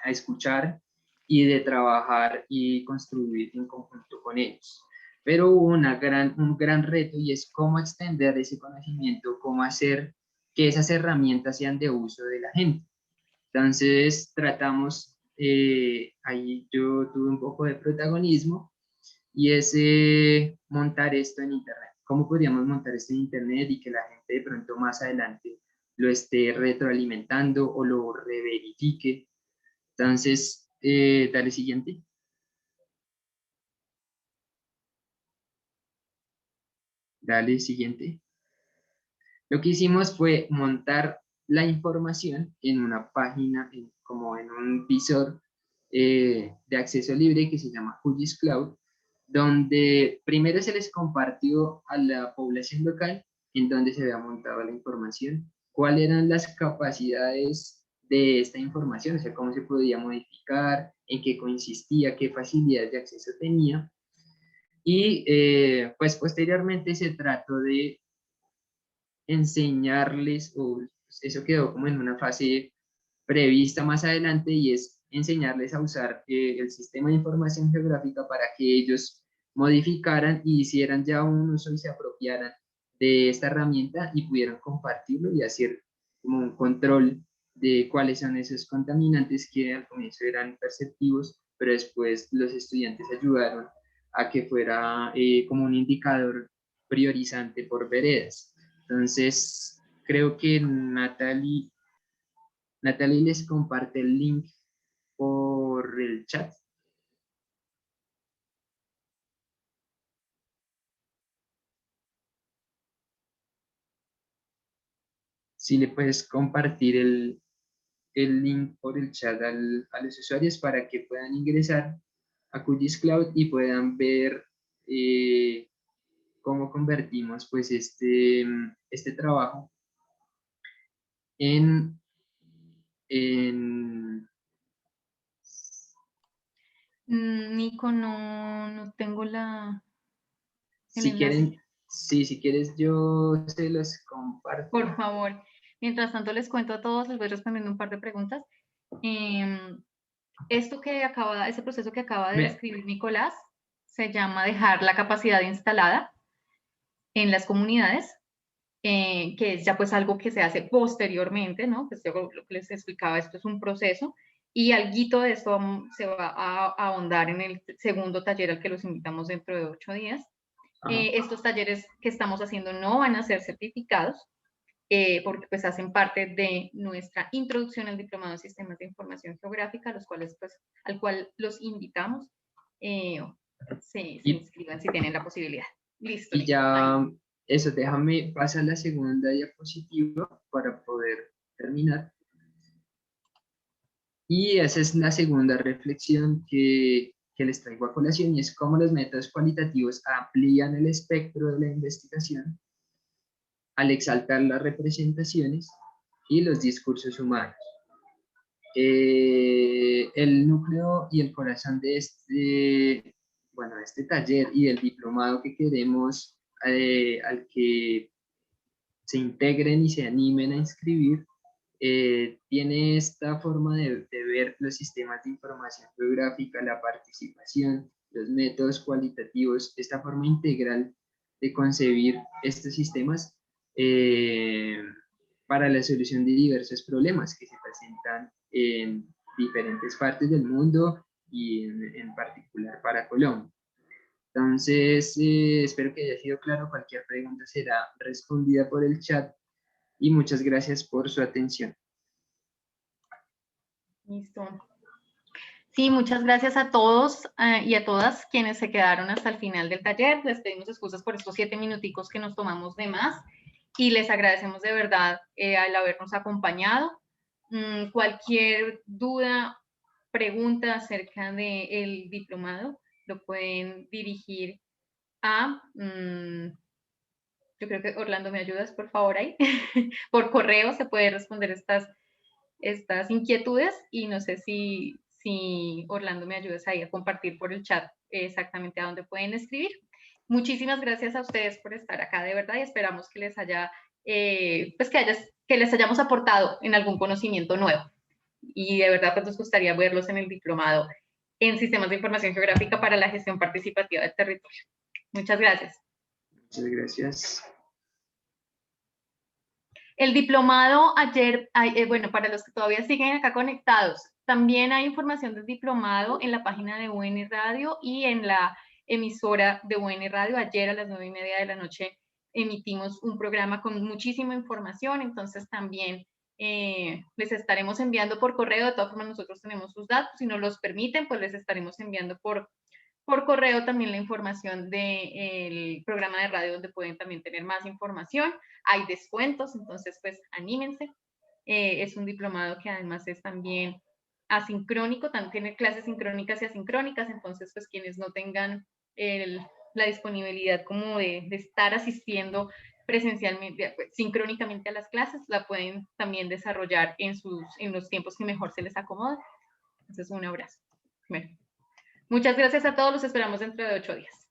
escuchar y de trabajar y construir en conjunto con ellos. Pero hubo un gran reto y es cómo extender ese conocimiento, cómo hacer que esas herramientas sean de uso de la gente. Entonces tratamos, ahí yo tuve un poco de protagonismo y es montar esto en Internet. ¿Cómo podríamos montar esto en Internet y que la gente de pronto más adelante lo esté retroalimentando o lo reverifique? Entonces, dale siguiente. Dale siguiente. Lo que hicimos fue montar la información en una página, como en un visor de acceso libre que se llama QGIS Cloud, donde primero se les compartió a la población local en donde se había montado la información, cuáles eran las capacidades de esta información, o sea, cómo se podía modificar, en qué consistía, qué facilidades de acceso tenía. Y pues posteriormente se trató de enseñarles, o eso quedó como en una fase prevista más adelante, y es enseñarles a usar el sistema de información geográfica para que ellos modificaran y hicieran ya un uso y se apropiaran de esta herramienta y pudieran compartirlo y hacer como un control de cuáles son esos contaminantes que al comienzo eran perceptivos, pero después los estudiantes ayudaron a que fuera como un indicador priorizante por veredas. Entonces, creo que Natalie les comparte el link por el chat. Si le puedes compartir el link por el chat a los usuarios para que puedan ingresar a QGIS Cloud y puedan ver cómo convertimos pues este trabajo en, en Nico, no tengo el si enlace. quieren, sí, si quieres yo se los Por comparto. favor. Mientras tanto, les cuento a todos, les voy respondiendo un par de preguntas. Ese proceso que acaba de Me, describir Nicolás se llama dejar la capacidad instalada en las comunidades, que es ya pues algo que se hace posteriormente, ¿no? Pues yo lo que les explicaba, esto es un proceso, y alguito de esto se va a ahondar en el segundo taller al que los invitamos dentro de 8 días. Estos talleres que estamos haciendo no van a ser certificados, porque pues hacen parte de nuestra introducción al diplomado de sistemas de información geográfica, los cuales pues al cual los invitamos se y, inscriban si tienen la posibilidad. Listo, y Nico. Ahí. ya, eso, déjame pasar la segunda diapositiva para poder terminar. Y esa es la segunda reflexión que les traigo a colación, y es cómo los métodos cualitativos amplían el espectro de la investigación al exaltar las representaciones y los discursos humanos. El núcleo y el corazón de este taller y del diplomado que queremos al que se integren y se animen a inscribir, tiene esta forma de ver los sistemas de información geográfica, la participación, los métodos cualitativos, esta forma integral de concebir estos sistemas eh, para la solución de diversos problemas que se presentan en diferentes partes del mundo y en particular para Colombia. Entonces, espero que haya sido claro. Cualquier pregunta será respondida por el chat y muchas gracias por su atención. Listo. Sí, muchas gracias a todos y a todas quienes se quedaron hasta el final del taller. Les pedimos excusas por estos 7 minuticos que nos tomamos de más y les agradecemos de verdad al habernos acompañado. Cualquier duda, pregunta acerca del diplomado, lo pueden dirigir a, yo creo que Orlando, ¿me ayudas por favor ahí? Por correo se puede responder estas inquietudes y no sé si Orlando me ayudas ahí a compartir por el chat exactamente a dónde pueden escribir. Muchísimas gracias a ustedes por estar acá, de verdad, y esperamos que les haya, pues que les hayamos aportado en algún conocimiento nuevo. Y de verdad, pues nos gustaría verlos en el diplomado en Sistemas de Información Geográfica para la Gestión Participativa del Territorio. Muchas gracias. Muchas gracias. El diplomado ayer, bueno, para los que todavía siguen acá conectados, también hay información del diplomado en la página de UN Radio y en la emisora de UN Radio. Ayer a las 9:30 de la noche emitimos un programa con muchísima información, entonces también les estaremos enviando por correo. De todas formas, nosotros tenemos sus datos, si nos los permiten, pues les estaremos enviando por correo también la información del programa de radio, donde pueden también tener más información. Hay descuentos, entonces pues anímense. Es un diplomado que además es también asincrónico, también tiene clases sincrónicas y asincrónicas, entonces pues quienes no tengan la disponibilidad como de estar asistiendo presencialmente, pues, sincrónicamente a las clases, la pueden también desarrollar en los tiempos que mejor se les acomode. Entonces, un abrazo. Bueno. Muchas gracias a todos, los esperamos dentro de 8 días.